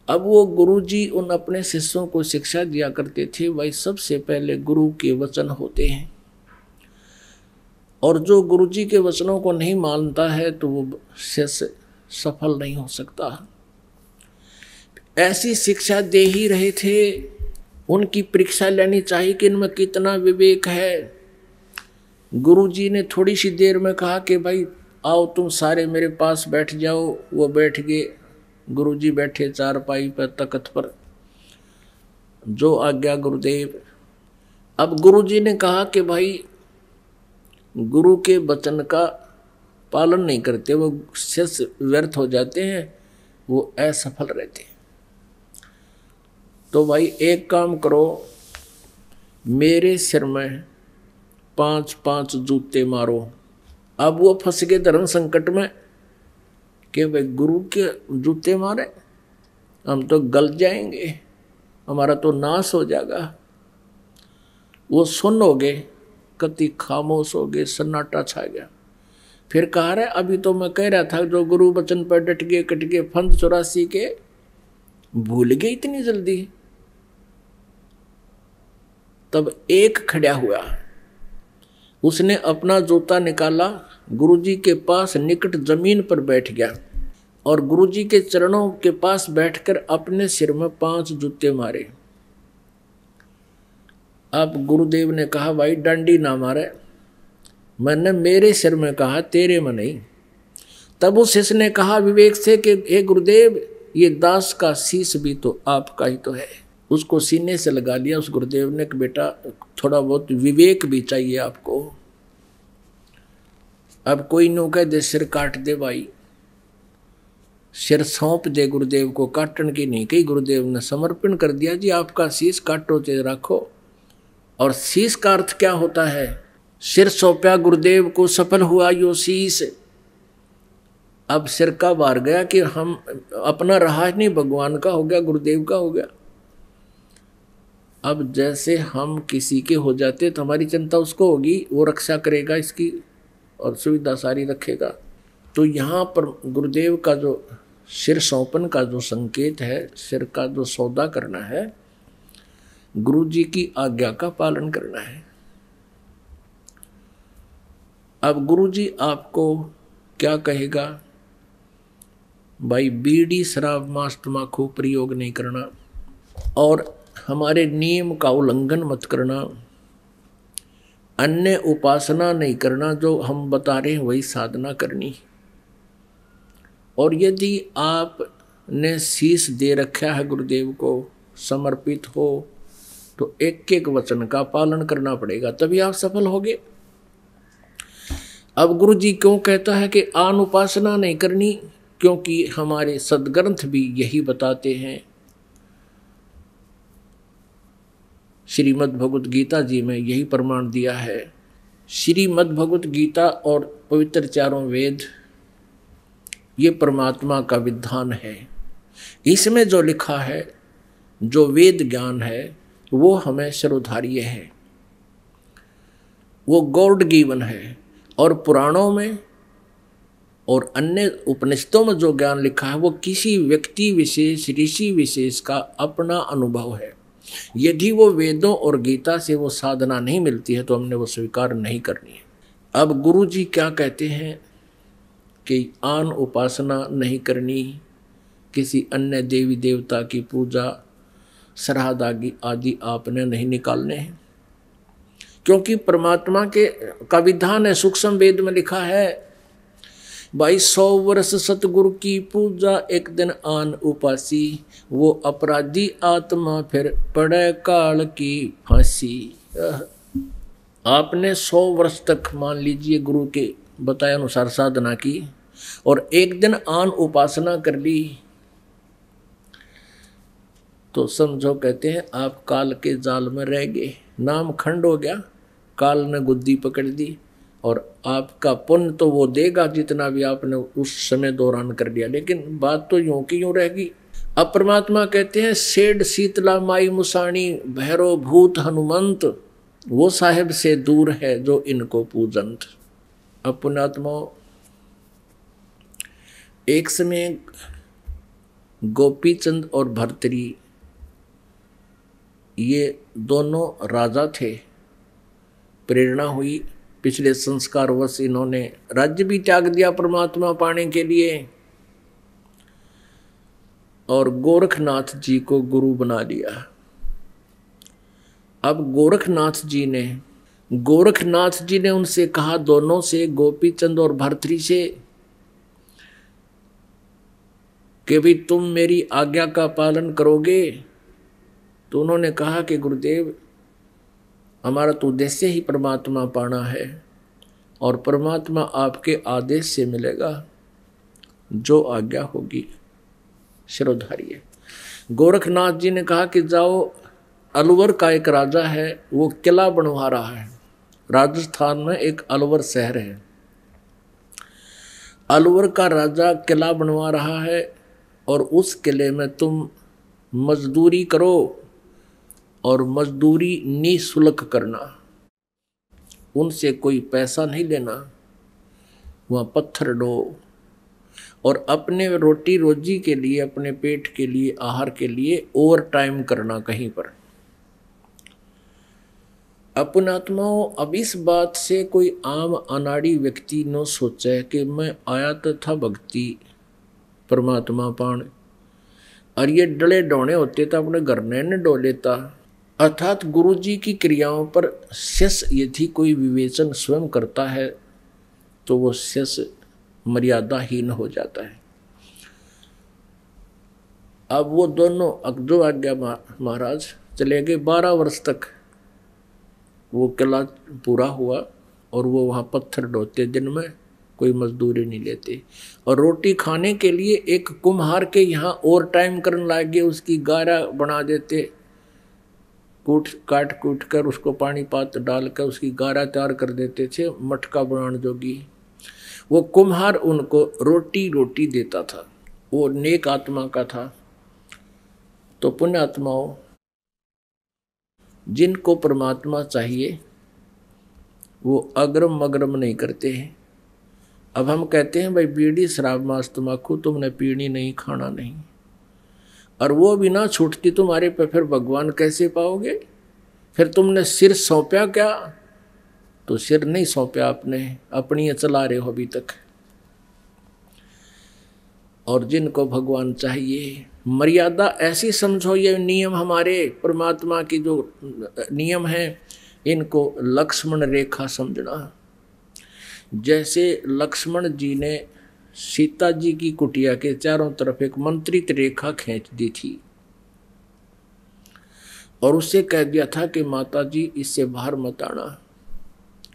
अब वो गुरुजी उन अपने शिष्यों को शिक्षा दिया करते थे, भाई सबसे पहले गुरु के वचन होते हैं, और जो गुरुजी के वचनों को नहीं मानता है तो वो शिष्य सफल नहीं हो सकता। ऐसी शिक्षा दे ही रहे थे। उनकी परीक्षा लेनी चाहिए कि इनमें कितना विवेक है। गुरुजी ने थोड़ी सी देर में कहा कि भाई आओ तुम सारे मेरे पास बैठ जाओ। वो बैठ गए। गुरुजी बैठे चारपाई पर, तख्त पर। जो आज्ञा गुरुदेव। अब गुरुजी ने कहा कि भाई गुरु के वचन का पालन नहीं करते, वो शिष्य व्यर्थ हो जाते हैं, वो असफल रहते हैं। तो भाई एक काम करो, मेरे सिर में 5-5 जूते मारो। अब वो फंस गए धर्म संकट में कि भाई गुरु के जूते मारे, हम तो गल जाएंगे, हमारा तो नाश हो जाएगा। वो सुन हो गए, कति खामोश हो गए, सन्नाटा छा गया। फिर कहा रहे अभी तो मैं कह रहा था जो गुरु वचन पर डट गए, कट गए, फंद 84 के भूल गए इतनी जल्दी। तब एक खड़ा हुआ, उसने अपना जूता निकाला, गुरुजी के पास निकट जमीन पर बैठ गया और गुरुजी के चरणों के पास बैठकर अपने सिर में 5 जूते मारे। अब गुरुदेव ने कहा भाई डंडी ना मारे। मैंने मेरे सिर में कहा, तेरे में नहीं। तब उस शिष्य ने कहा विवेक से कि हे गुरुदेव, ये दास का शीश भी तो आपका ही तो है। उसको सीने से लगा लिया उस गुरुदेव ने कि बेटा थोड़ा बहुत विवेक भी चाहिए आपको। अब कोई नो कह दे सिर काट दे भाई, सिर सौंप दे गुरुदेव को, काटन की नहीं कही। गुरुदेव ने समर्पण कर दिया, जी आपका शीश काटो चाहे रखो। और शीश का अर्थ क्या होता है? सिर सौंपया गुरुदेव को, सफल हुआ यो शीश। अब सिर का बार गया कि हम अपना रहा नहीं, भगवान का हो गया, गुरुदेव का हो गया। अब जैसे हम किसी के हो जाते तो हमारी चिंता उसको होगी, वो रक्षा करेगा इसकी और सुविधा सारी रखेगा। तो यहाँ पर गुरुदेव का जो सिर सौंपन का जो संकेत है, सिर का जो सौदा करना है, गुरु जी की आज्ञा का पालन करना है। अब गुरु जी आपको क्या कहेगा? भाई बीड़ी शराब मांस तम्बाकू प्रयोग नहीं करना और हमारे नियम का उल्लंघन मत करना, अन्य उपासना नहीं करना, जो हम बता रहे हैं वही साधना करनी। और यदि आपने शीश दे रखा है गुरुदेव को, समर्पित हो, तो एक एक वचन का पालन करना पड़ेगा, तभी आप सफल होगे। अब गुरु जी क्यों कहता है कि आन उपासना नहीं करनी? क्योंकि हमारे सदग्रंथ भी यही बताते हैं। श्रीमद् भगवत गीता जी में यही प्रमाण दिया है। श्रीमद् भगवत गीता और पवित्र चारों वेद ये परमात्मा का विधान है। इसमें जो लिखा है, जो वेद ज्ञान है, वो हमें सर्वधार्य है, वो गॉड गिवन है। और पुराणों में और अन्य उपनिषदों में जो ज्ञान लिखा है वो किसी व्यक्ति विशेष, ऋषि विशेष का अपना अनुभव है। यदि वो वेदों और गीता से वो साधना नहीं मिलती है तो हमने वो स्वीकार नहीं करनी है। अब गुरु जी क्या कहते हैं कि आन उपासना नहीं करनी, किसी अन्य देवी देवता की पूजा, श्राद्ध आदि आपने नहीं निकालने हैं, क्योंकि परमात्मा के का विधान है। सूक्ष्म वेद में लिखा है भाई 100 वर्ष सतगुरु की पूजा, एक दिन आन उपासी, वो अपराधी आत्मा फिर पड़े काल की फांसी। आपने 100 वर्ष तक मान लीजिए गुरु के बताए अनुसार साधना की और एक दिन आन उपासना कर ली, तो समझो कहते हैं आप काल के जाल में रह गए, नाम खंड हो गया, काल ने गुद्दी पकड़ दी। और आपका पुण्य तो वो देगा जितना भी आपने उस समय दौरान कर लिया, लेकिन बात तो यूं की यूं रहेगी। अब परमात्मा कहते हैं सेठ शीतला माई मुसाणी भैरव भूत हनुमंत, वो साहेब से दूर है जो इनको पूजंत। अब पुण्यात्मा, एक समय गोपीचंद और भर्तरी ये दोनों राजा थे। प्रेरणा हुई, पिछले संस्कारवश इन्होंने राज्य भी त्याग दिया परमात्मा पाने के लिए और गोरखनाथ जी को गुरु बना लिया। अब गोरखनाथ जी ने गोरखनाथ जी ने उनसे कहा, दोनों से, गोपीचंद और भर्तृहरि से, कि भी तुम मेरी आज्ञा का पालन करोगे? तो उन्होंने कहा कि गुरुदेव, हमारा तो उद्देश्य ही परमात्मा पाना है और परमात्मा आपके आदेश से मिलेगा, जो आज्ञा होगी शिरोधार्य। गोरखनाथ जी ने कहा कि जाओ, अलवर का एक राजा है, वो किला बनवा रहा है। राजस्थान में एक अलवर शहर है, अलवर का राजा किला बनवा रहा है और उस किले में तुम मजदूरी करो और मजदूरी निःशुल्क करना, उनसे कोई पैसा नहीं लेना, वहाँ पत्थर ढो और अपने रोटी रोजी के लिए, अपने पेट के लिए, आहार के लिए ओवर टाइम करना कहीं पर। अपनात्माओं, अब इस बात से कोई आम अनाड़ी व्यक्ति न सोचे कि मैं आया तो था भक्ति परमात्मा पाण, और ये डले डोने होते तो अपने घर ने डो लेता। अर्थात गुरु जी की क्रियाओं पर शिष्य यदि कोई विवेचन स्वयं करता है तो वो शिष्य मर्यादाहीन हो जाता है। अब वो दोनों अकदो आज्ञा महाराज चले गए। 12 वर्ष तक वो किला पूरा हुआ और वो वहाँ पत्थर ढोते, दिन में कोई मजदूरी नहीं लेते, और रोटी खाने के लिए एक कुम्हार के यहाँ ओवर टाइम करने लगे, उसकी गारा बना देते, काट कूट कर उसको पानी पात डाल कर उसकी गारा तैयार कर देते थे, मटका बनाने जोगी। वो कुम्हार उनको रोटी देता था, वो नेक आत्मा का था। तो पुण्य आत्माओं, जिनको परमात्मा चाहिए वो अग्रम मग्रम नहीं करते हैं। अब हम कहते हैं भाई बीड़ी शराब मांस तम्बाकू तुमने पीनी नहीं, खाना नहीं, और वो भी ना छूटती तुम्हारे पे, फिर भगवान कैसे पाओगे? फिर तुमने सिर सौंपा क्या? तो सिर नहीं सौंपा आपने, अपनी चला रहे हो अभी तक। और जिनको भगवान चाहिए, मर्यादा ऐसी समझो, ये नियम हमारे परमात्मा की जो नियम है, इनको लक्ष्मण रेखा समझना। जैसे लक्ष्मण जी ने सीता जी की कुटिया के चारों तरफ एक मंत्रित रेखा खींच दी थी और उससे कह दिया था कि माता जी इससे बाहर मत आना,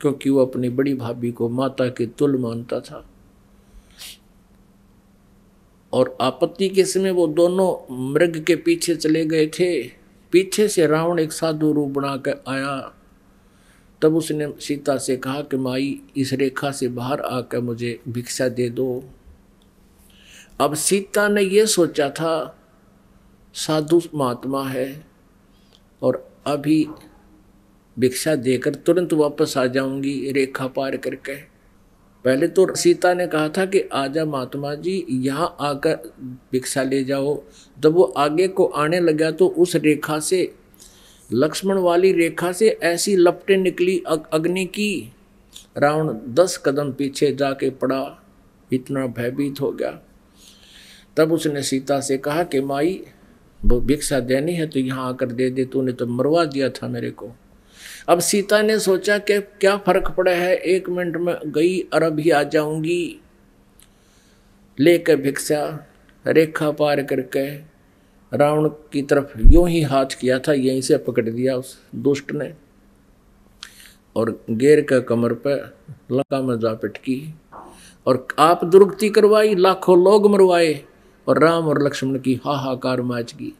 क्योंकि वो अपनी बड़ी भाभी को माता के तुल्य मानता था। और आपत्ति के समय वो दोनों मृग के पीछे चले गए थे। पीछे से रावण एक साधु रूप बना कर आया, तब उसने सीता से कहा कि माई इस रेखा से बाहर आकर मुझे भिक्षा दे दो। अब सीता ने ये सोचा था साधु महात्मा है और अभी भिक्षा देकर तुरंत वापस आ जाऊंगी रेखा पार करके। पहले तो सीता ने कहा था कि आजा महात्मा जी, यहाँ आकर भिक्षा ले जाओ। जब वो आगे को आने लगा तो उस रेखा से, लक्ष्मण वाली रेखा से ऐसी लपटें निकली अग्नि की, रावण 10 कदम पीछे जाके पड़ा, इतना भयभीत हो गया। तब उसने सीता से कहा कि माई वो भिक्षा देनी है तो यहाँ आकर दे दे, तूने तो मरवा दिया था मेरे को। अब सीता ने सोचा कि क्या फर्क पड़ा है, 1 मिनट में गई और अभी आ जाऊंगी। लेकर भिक्षा रेखा पार करके रावण की तरफ यूं ही हाथ किया था, यहीं से पकड़ दिया उस दुष्ट ने और घेर का कमर पर लंका में जा पिटकी और आप दुर्गति करवाई, लाखों लोग मरवाए और राम और लक्ष्मण की हाहाकार मच गई।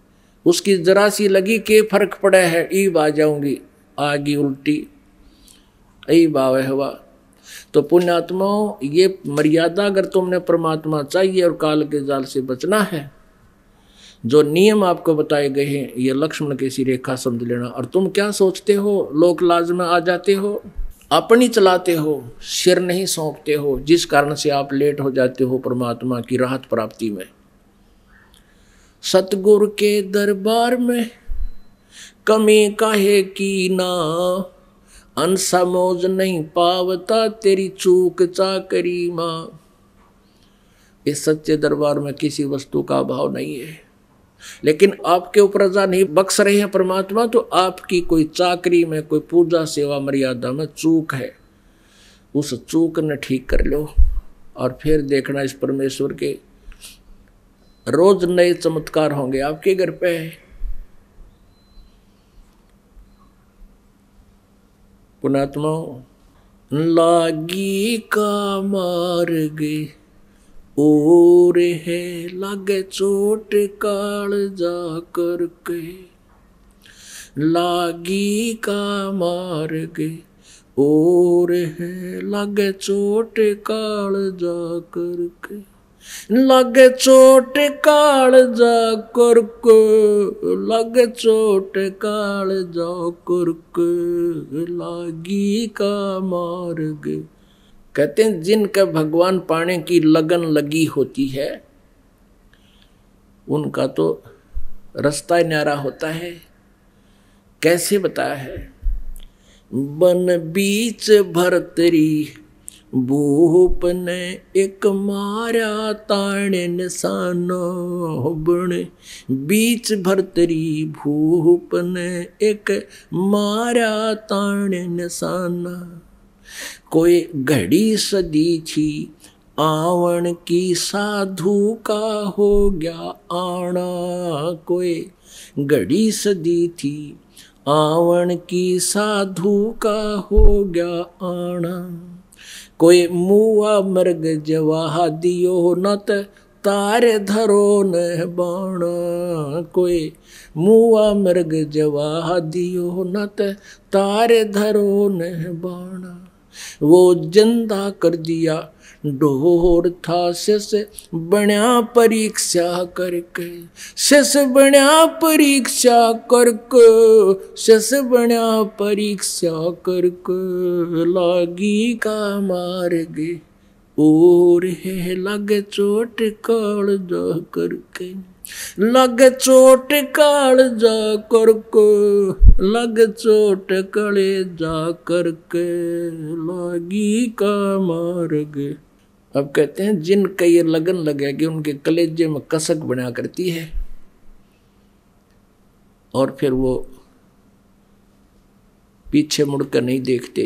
उसकी जरा सी लगी कि फर्क पड़ा है, ईब आ जाऊंगी, आगी उल्टी, यही भाव हुआ। तो पुण्यात्माओं, ये मर्यादा अगर तुमने परमात्मा चाहिए और काल के जाल से बचना है, जो नियम आपको बताए गए हैं, ये लक्ष्मण की सी रेखा समझ लेना। और तुम क्या सोचते हो, लोक लाज में आ जाते हो, अपनी चलाते हो, सिर नहीं सौंपते हो, जिस कारण से आप लेट हो जाते हो परमात्मा की राहत प्राप्ति में। सतगुरु के दरबार में कमी काहे की ना, अंसा मौज नहीं पावता तेरी चूक चाकरी माँ। इस सच्चे दरबार में किसी वस्तु का अभाव नहीं है। लेकिन आपके ऊपर रजा नहीं बख्श रहे हैं परमात्मा, तो आपकी कोई चाकरी में, कोई पूजा सेवा मर्यादा में चूक है, उस चूक ने ठीक कर लो और फिर देखना इस परमेश्वर के रोज नए चमत्कार होंगे आपके घर पे। पुणात्मा, लागी का मार्ग और है लागे चोट काल जा करके, लागी का मार्ग और है लागे चोट काल जा करके, लागे चोट काल जा करके, लागे चोट काल जा करके, लागी का मार्ग। कहते हैं जिनका भगवान पाने की लगन लगी होती है उनका तो रास्ता ही न्यारा होता है। कैसे बताया है? बन बीच भरतरी भूप ने एक मारा ताणे निशानो, बन बीच भरतरी भूप ने एक मारा ताणे निशाना। कोई घड़ी सदी थी आवन की साधु का हो गया आना, कोई घड़ी सदी थी आवन की साधु का हो गया आना। कोई मुआ मर्ग जवाहा दियो नत तारे धरो न बाणा, कोई मुआ मर्ग जवाहा दियो नत तारे धरो न बाणा। वो जिंदा कर दिया ढोर था शिष बण्या परीक्षा करके, शिष बण्या परीक्षा करके, शिष बण्या परीक्षा करके, लागी का मार्ग और है लगे चोट काल जा करके, लगे चोट काल जा करके, लगे चोट काले जा करके, लागी का मार्ग। अब कहते हैं जिनका ये लगन लगेगी उनके कलेजे में कसक बना करती है और फिर वो पीछे मुड़कर नहीं देखते।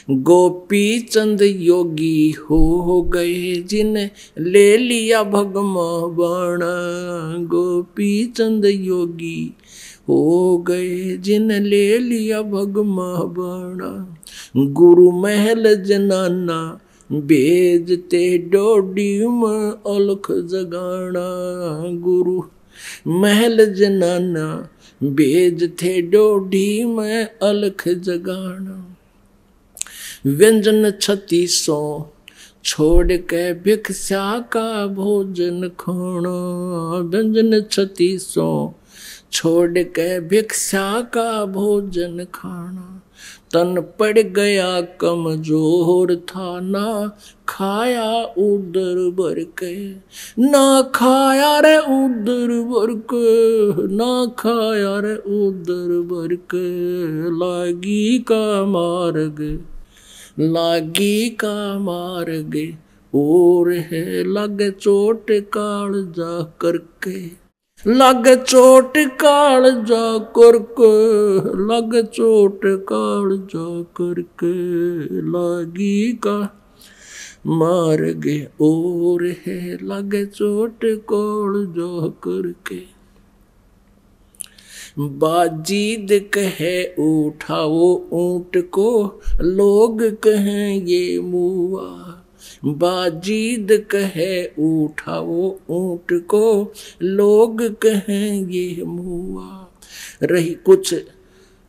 गोपी चंद योगी हो गए जिन ले लिया भगमा बाणा, गोपी चंद योगी हो गए जिन ले लिया भगमा बाणा। गुरु महल जनाना भेजते डोडी में अलख जगाना, गुरु महल जनाना भेजते डोडी में अलख जगाना। व्यंजन 3600 छोड़ के भिक्षा का भोजन खाना, व्यंजन 3600 छोड़ के भिक्षा का भोजन खाना। तन पड़ गया कमजोर था ना खाया उदर भर के, ना खाया रे उदर भर के, ना खाया रे उदर भर के, लागी का मार्ग, लागी का मार्ग और है लग चोट काल जा करके, लग चोट काल जा करके, लग चोट काल जा करके, लागी का मार्ग और है लग चोट काल जा करके। बाजीद कहे उठाओ ऊंट को लोग कहें ये मुआ, बाजीद कहे उठाओ ऊंट को लोग कहें ये मुआ। रही कुछ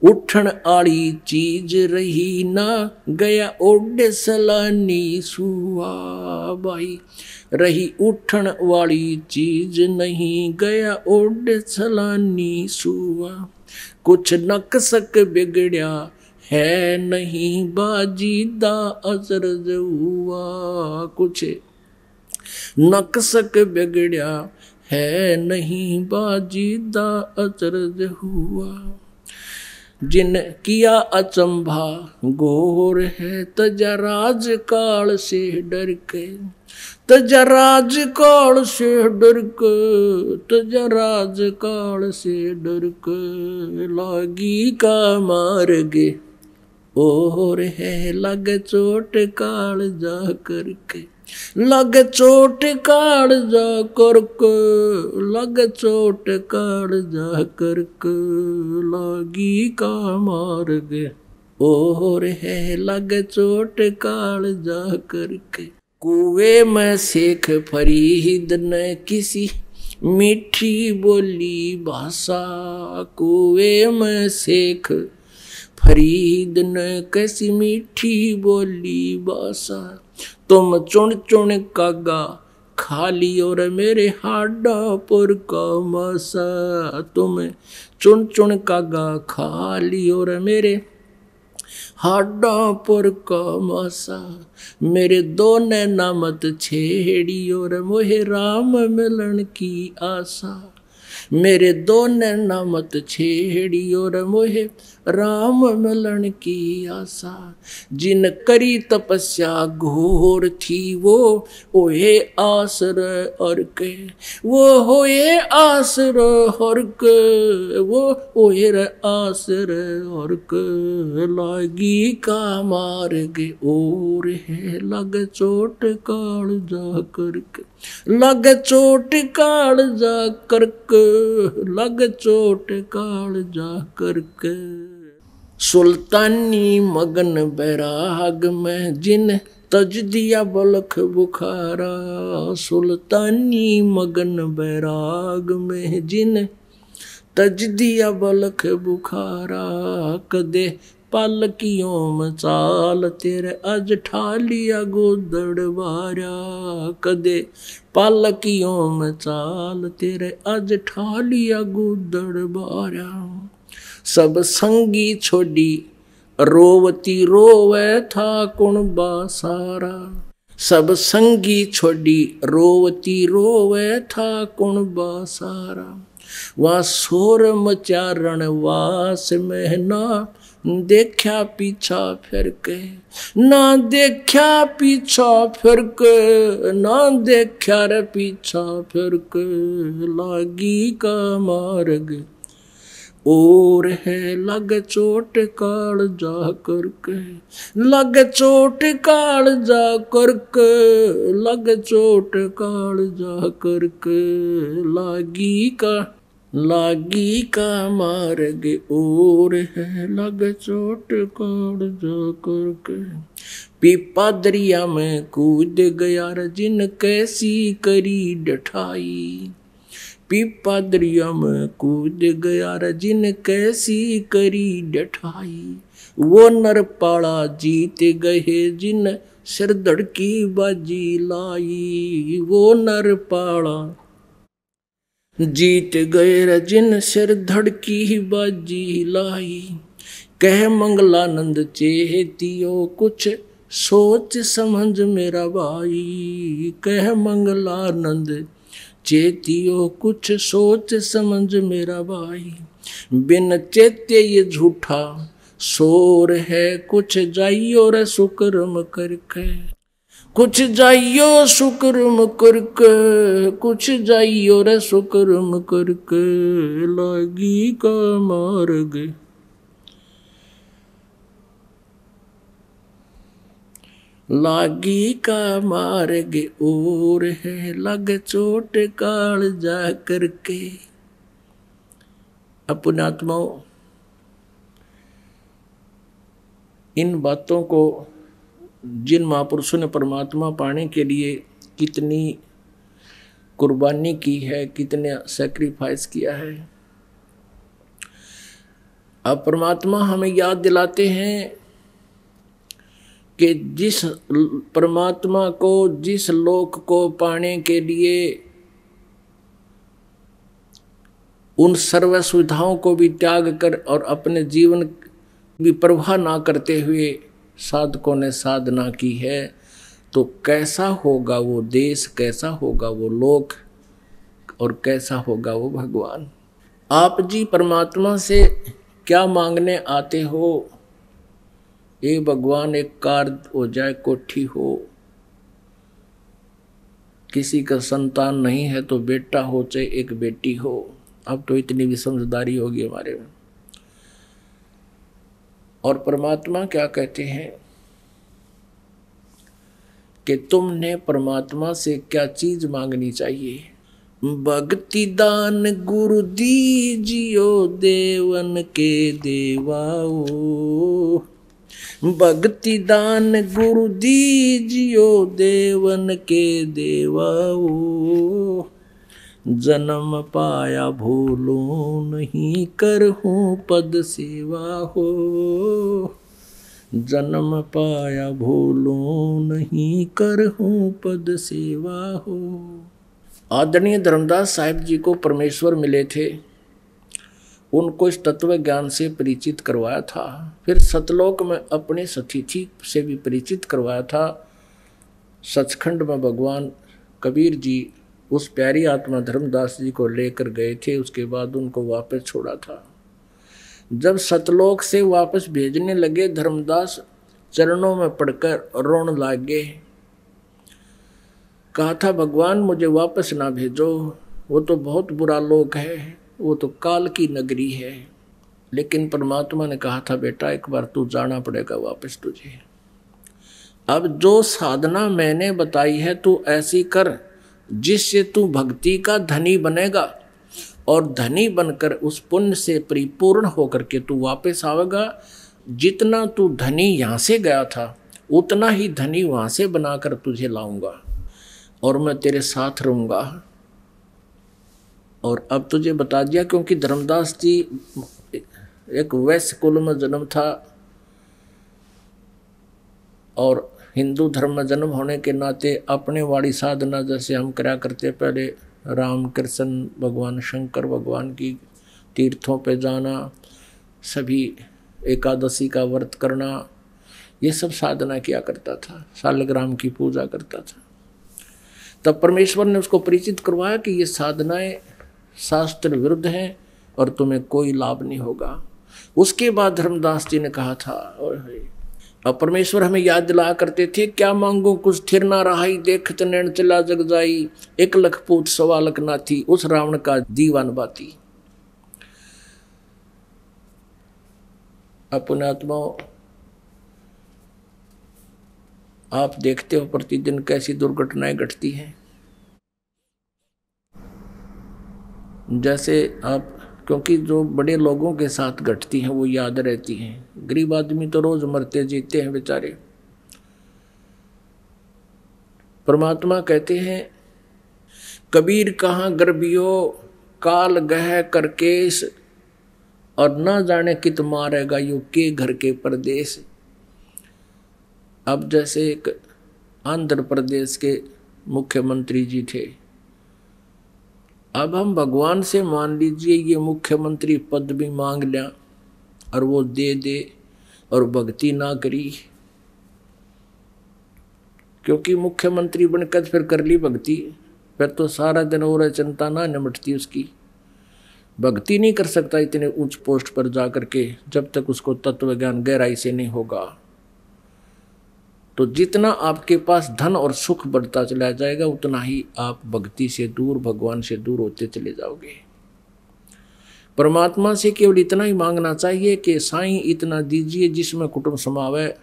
उठन आली चीज रही ना गया ओडे सलानी सुआ, भाई रही उठन वाली चीज नहीं गया ओडे सलानी सुआ। कुछ नकसक बिगड़या है नहीं बाजीदा अजरज हुआ, कुछ नकसक बिगड़या है नहीं बाजीदा अजरज हुआ। जिन किया अचंभा घोर है, तजा राज काल से डर के, तजा राज काल से डर के, तजा राज काल से डर के, लागी का मार्गे और है, लग चोट काल जा करके, लग चोट काल जा करके, लग चोट काल जा करके, लागी का मार्ग और है, लग चोट काल जा करके। कुएं में शेख फरीद ने किसी मीठी बोली भाषा, कुएं में शेख फरीद ने कैसी मीठी बोली भाषा, तुम चुन चुन कागा खा लियो रे मेरे हाडा पर का मासा, तुम चुन चुन कागा खा लियो रे मेरे हाडा पर का मासा, मेरे दो नैना मत छेड़ियो रे मोहे राम मिलन की आशा, मेरे दो नैना मत छेड़ियो रे मोहे राम मिलन की आशा, जिन करी तपस्या घोर थी वो ओहे आसर और के, वो होए आसर और के, वो ओहे आसर और के, लागी का मार्ग और है, लग चोट काल जा करके, लग चोट काल जा करके, लग चोट काल जा करके। सुल्तानी मगन बैराग में जिन तज दिया बलख बुखारा, सुल्तानी मगन बैराग में जिन तज दिया बलख बुखारा, कदे पालकियों में चाल तेरे अज ठालिया गोदड़ बारा, कदे पालकियों में चाल तेरे अज ठालिया गोदड़ बारा, सब संगी छोड़ी रोवती रोवे था कुण बासारा, सब संगी छोड़ी रोवती रोवे था कुण बासारा, वहाँ शोर मचा रणवास में ना देखा पीछा फिर के, ना देखा पीछा फिर के, ना देखा रे पीछा फिर के, लागी का मार्ग और है, लग चोट काल जा करके, लग चोट काल जा करके, लग चोट काल जा करके, लागी का मार्ग और है, लग चोट काल जा करके। पीपा दरिया में कूद गया जिन कैसी करी डठाई, पीपा दरिया में कूद गया जिन कैसी करी डठाई, वो नरपाड़ा जीत गए जिन सिर धड़की बाजी लाई, वो नरपाड़ा जीत गए जिन सिर धड़की बाजी लाई, कह मंगलानंद चेतियो कुछ सोच समझ मेरा भाई, कह मंगलानंद चेतियो कुछ सोच समझ मेरा भाई, बिन चेत्य ये झूठा शोर है, कुछ जाइयो रे सुकर्म करके, कुछ जाइयो सुकर्म करके, कुछ जाइयो रे सुकर्म करके, लागी का मार्ग लागी का मार्ग और है, लग चोट काल जा करके। अपने आत्माओं, इन बातों को जिन महापुरुषों ने परमात्मा पाने के लिए कितनी कुर्बानी की है, कितने सैक्रिफाइस किया है, अब परमात्मा हमें याद दिलाते हैं कि जिस परमात्मा को, जिस लोक को पाने के लिए उन सर्व सुविधाओं को भी त्याग कर और अपने जीवन की परवाह ना करते हुए साधकों ने साधना की है, तो कैसा होगा वो देश, कैसा होगा वो लोक और कैसा होगा वो भगवान। आप जी परमात्मा से क्या मांगने आते हो? ए भगवान एक कार हो जाए, कोठी हो, किसी का संतान नहीं है तो बेटा हो चाहे एक बेटी हो। अब तो इतनी भी समझदारी होगी हमारे में। और परमात्मा क्या कहते हैं कि तुमने परमात्मा से क्या चीज मांगनी चाहिए? भक्ति दान गुरु दीजियो देवन के देवाओ, भक्ति दान गुरु दीजियो देवन के देवाओ, जन्म पाया भूलो नहीं करहूँ पद सेवा हो, जन्म पाया भूलो नहीं करहूँ पद सेवा हो। आदरणीय धर्मदास साहिब जी को परमेश्वर मिले थे, उनको इस तत्व ज्ञान से परिचित करवाया था, फिर सतलोक में अपने सतिथि से भी परिचित करवाया था। सचखंड में भगवान कबीर जी उस प्यारी आत्मा धर्मदास जी को लेकर गए थे, उसके बाद उनको वापस छोड़ा था। जब सतलोक से वापस भेजने लगे, धर्मदास चरणों में पड़कर रोने लगे। कहा था भगवान मुझे वापस ना भेजो, वो तो बहुत बुरा लोक है, वो तो काल की नगरी है। लेकिन परमात्मा ने कहा था बेटा एक बार तू जाना पड़ेगा वापस तुझे। अब जो साधना मैंने बताई है तू ऐसी कर जिससे तू भक्ति का धनी बनेगा, और धनी बनकर उस पुण्य से परिपूर्ण होकर के तू वापस आवेगा। जितना तू धनी यहाँ से गया था उतना ही धनी वहाँ से बनाकर तुझे लाऊंगा, और मैं तेरे साथ रहूँगा। और अब तुझे बता दिया, क्योंकि धर्मदास जी एक वैश्य कुल में जन्म था और हिंदू धर्म में जन्म होने के नाते अपने वाली साधना जैसे हम करा करते, पहले राम कृष्ण भगवान शंकर भगवान की तीर्थों पे जाना, सभी एकादशी का व्रत करना, ये सब साधना किया करता था, शालिग्राम की पूजा करता था। तब परमेश्वर ने उसको परिचित करवाया कि ये साधनाएं शास्त्र विरुद्ध हैं और तुम्हें कोई लाभ नहीं होगा। उसके बाद धर्मदास जी ने कहा था, अब परमेश्वर हमें याद दिलाया करते थे, क्या मांगो कुछ थिर ना रहाई, देखत नैन चला जग जाई, 1 लख पूत 1.25 लाख नाथी, उस रावण का दीवान बाती। अपने आत्माओं, आप देखते हो प्रतिदिन कैसी दुर्घटनाएं घटती हैं। जैसे आप, क्योंकि जो बड़े लोगों के साथ घटती हैं वो याद रहती हैं, गरीब आदमी तो रोज मरते जीते हैं बेचारे। परमात्मा कहते हैं कबीर कहाँ गर्भियो काल गह करकेश, और न जाने कित मारेगा यू के घर के परदेश। अब जैसे एक आंध्र प्रदेश के मुख्यमंत्री जी थे, अब हम भगवान से मान लीजिए ये मुख्यमंत्री पद भी मांग लिया और वो दे दे और भक्ति ना करी, क्योंकि मुख्यमंत्री बनकर फिर कर ली भक्ति, फिर तो सारा दिन और चिंता ना निमटती उसकी। भक्ति नहीं कर सकता इतने उच्च पोस्ट पर जा करके जब तक उसको तत्व ज्ञान गहराई से नहीं होगा। तो जितना आपके पास धन और सुख बढ़ता चला जाएगा उतना ही आप भक्ति से दूर, भगवान से दूर होते चले जाओगे। परमात्मा से केवल इतना ही मांगना चाहिए कि साईं इतना दीजिए जिसमें कुटुंब समावे,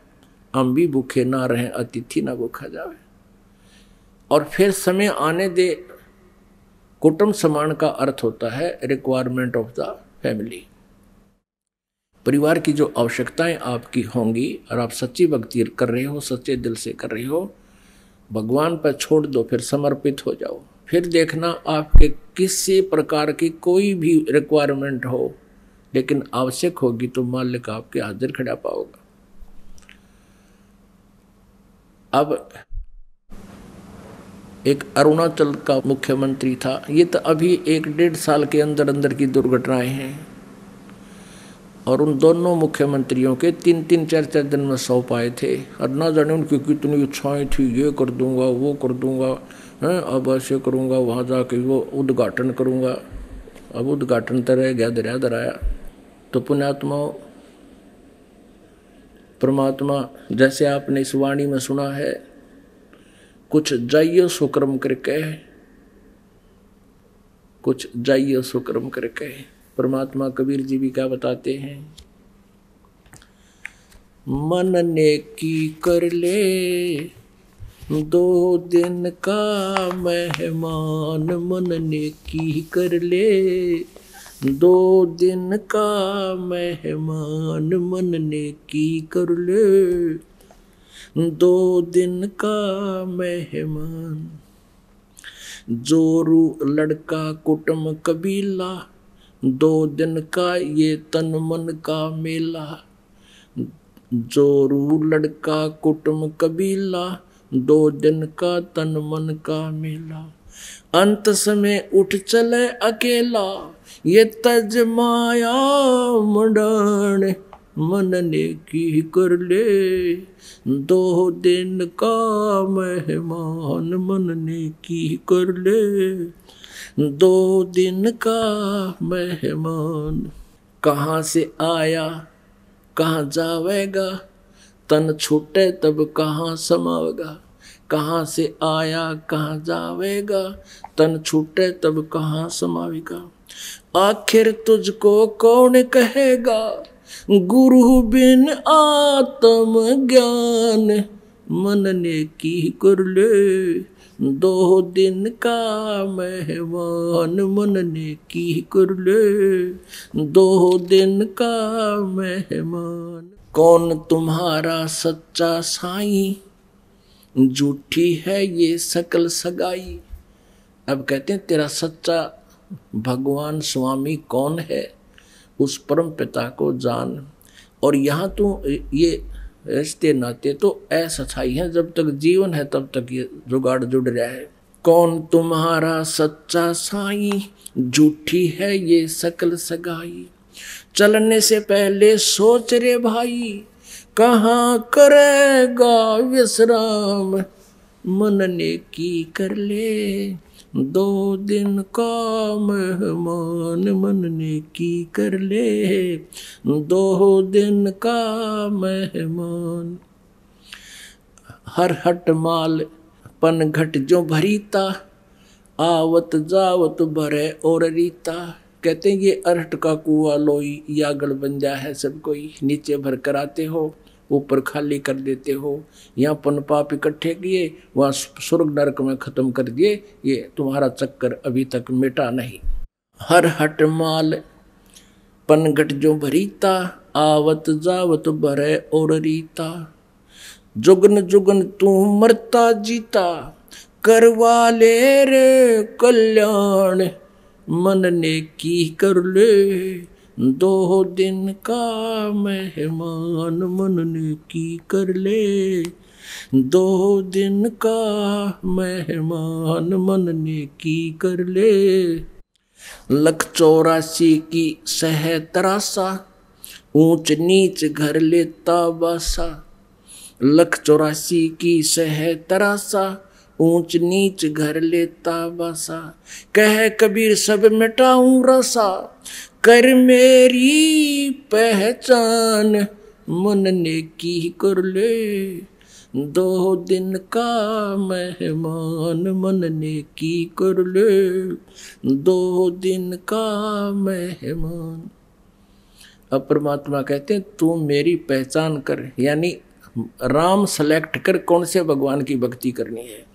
हम भी भूखे ना रहें, अतिथि ना भूखा जावे। और फिर समय आने दे। कुटुंब समान का अर्थ होता है रिक्वायरमेंट ऑफ द फैमिली। परिवार की जो आवश्यकताएं आपकी होंगी और आप सच्ची भक्ति कर रहे हो, सच्चे दिल से कर रहे हो, भगवान पर छोड़ दो, फिर समर्पित हो जाओ। फिर देखना आपके किसी प्रकार की कोई भी रिक्वायरमेंट हो लेकिन आवश्यक होगी तो मालिक आपके हाजिर खड़ा पाओगा। अब एक अरुणाचल का मुख्यमंत्री था, ये तो अभी 1-1.5 साल के अंदर अंदर की दुर्घटनाएं हैं, और उन दोनों मुख्यमंत्रियों के 3-3, 4-4 दिन में सौंप आए थे, और ना जाने उनकी कितनी इच्छाएं थी, ये कर दूंगा, वो कर दूंगा, अब ऐसे करूंगा, वहाँ जाके वो उद्घाटन करूंगा। अब उद्घाटन तो रह गया, दरिया दराया। तो पुण्यात्माओं, परमात्मा जैसे आपने इस वाणी में सुना है, कुछ जाइयो सुकर्म करके, कुछ जाइयो सुकर्म करके। परमात्मा कबीर जी भी क्या बताते हैं, मन नेकी कर ले 2 दिन का मेहमान, मन नेकी कर ले 2 दिन का मेहमान, मन नेकी कर ले 2 दिन का मेहमान। जोरू लड़का कुटुम कबीला, 2 दिन का ये तन मन का मेला। जोरू लड़का कुटुम कबीला, 2 दिन का तन मन का मेला। अंत समय उठ चले अकेला, ये तज माया मंडान, मन नेकी कर ले 2 दिन का मेहमान, मन नेकी कर ले 2 दिन का मेहमान। कहाँ से आया कहाँ जावेगा, तन छूटे तब कहाँ समावेगा। कहाँ से आया कहाँ जावेगा, तन छूटे तब कहाँ समावेगा। आखिर तुझको कौन कहेगा, गुरु बिन आत्म ज्ञान, मन नेकी कर ले 2 दिन का मेहमान, मन नेकी कर ले 2 दिन का मेहमान। कौन तुम्हारा सच्चा साईं, झूठी है ये सकल सगाई। अब कहते हैं तेरा सच्चा भगवान स्वामी कौन है, उस परम पिता को जान। और यहाँ तो ये रिश्ते नाते तो असच्छाई है, जब तक जीवन है तब तक ये जुगाड़ जुड़ रहा है। कौन तुम्हारा सच्चा साईं, झूठी है ये सकल सगाई। चलने से पहले सोच रे भाई, कहाँ करेगा विश्राम, मन नेकी कर ले 2 दिन का मेहमान, मन नेकी कर ले 2 दिन का मेहमान। हर हट माल पन घट जो भरीता, आवत जावत भरे और रीता। कहते हैं ये अरहट का कुआ लोई या गढ़ बन जा है सब कोई, नीचे भर कर आते हो ऊपर खाली कर देते हो। यहाँ पन पाप इकट्ठे किए, वहाँ स्वर्ग नरक में खत्म कर दिए, ये तुम्हारा चक्कर अभी तक मिटा नहीं। हर हट माल पनघट जो भरीता, आवत जावत भरे और रीता। जुगन जुगन तू मरता जीता, करवा ले रे कल्याण, मन नेकी कर ले 2 दिन का मेहमान, मन नेकी कर ले 2 दिन का मेहमान, मन नेकी कर ले। 184 की सह तरासा, ऊंच नीच घर लेता बासा। 184 की सह तरासा, ऊंच नीच घर लेता बासा। कह कबीर सब मिटाऊं रसा, कर मेरी पहचान, मन नेकी कर ले 2 दिन का मेहमान, मन नेकी कर ले 2 दिन का मेहमान। अब परमात्मा कहते हैं तू मेरी पहचान कर, यानी राम सेलेक्ट कर कौन से भगवान की भक्ति करनी है।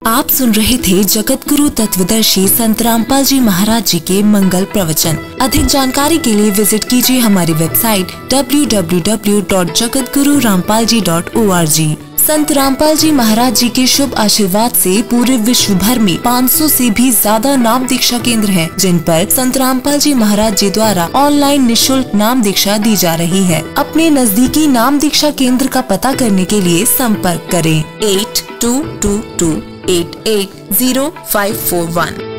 आप सुन रहे थे जगत गुरु तत्वदर्शी संत रामपाल जी महाराज जी के मंगल प्रवचन। अधिक जानकारी के लिए विजिट कीजिए हमारी वेबसाइट www.jagatgururampalji.org। संत रामपाल जी महाराज जी के शुभ आशीर्वाद से पूरे विश्व भर में 500 से भी ज्यादा नाम दीक्षा केंद्र हैं, जिन पर संत रामपाल जी महाराज जी द्वारा ऑनलाइन निशुल्क नाम दीक्षा दी जा रही है। अपने नजदीकी नाम दीक्षा केंद्र का पता करने के लिए संपर्क करें 8222880541।